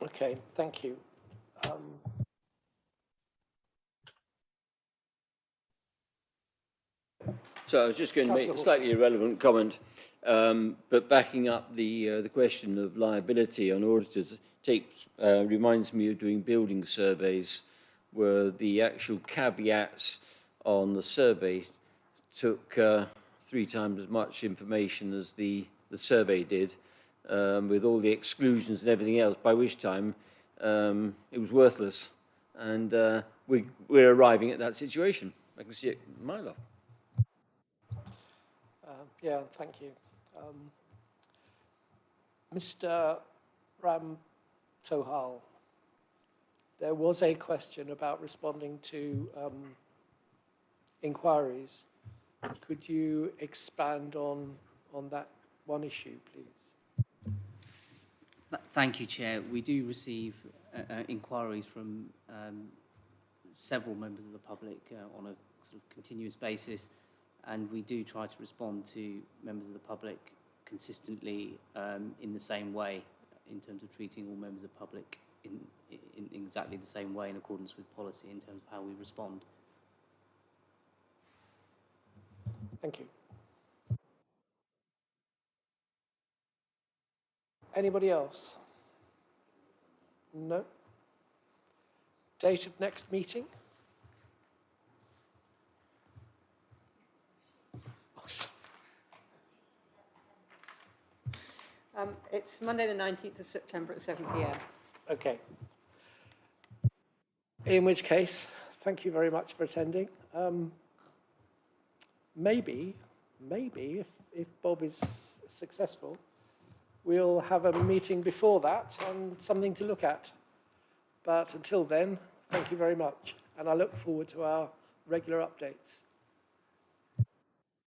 Okay, thank you. So I was just going to make a slightly irrelevant comment, but backing up the question of liability on auditors, reminds me of doing building surveys, where the actual caveats on the survey took 3 times as much information as the survey did, with all the exclusions and everything else, by which time it was worthless. And we're arriving at that situation. I can see it a mile off. Yeah, thank you. Mr. Ram Tohal, there was a question about responding to inquiries. Could you expand on that one issue, please? Thank you, Chair. We do receive inquiries from several members of the public on a sort of continuous basis, and we do try to respond to members of the public consistently in the same way, in terms of treating all members of the public in exactly the same way in accordance with policy in terms of how we respond. Thank you. Anybody else? No? Date of next meeting? Oh, sorry. It's Monday the 19th of September at 7 p.m. Okay. In which case, thank you very much for attending. Maybe if Bob is successful, we'll have a meeting before that and something to look at. But until then, thank you very much. And I look forward to our regular updates.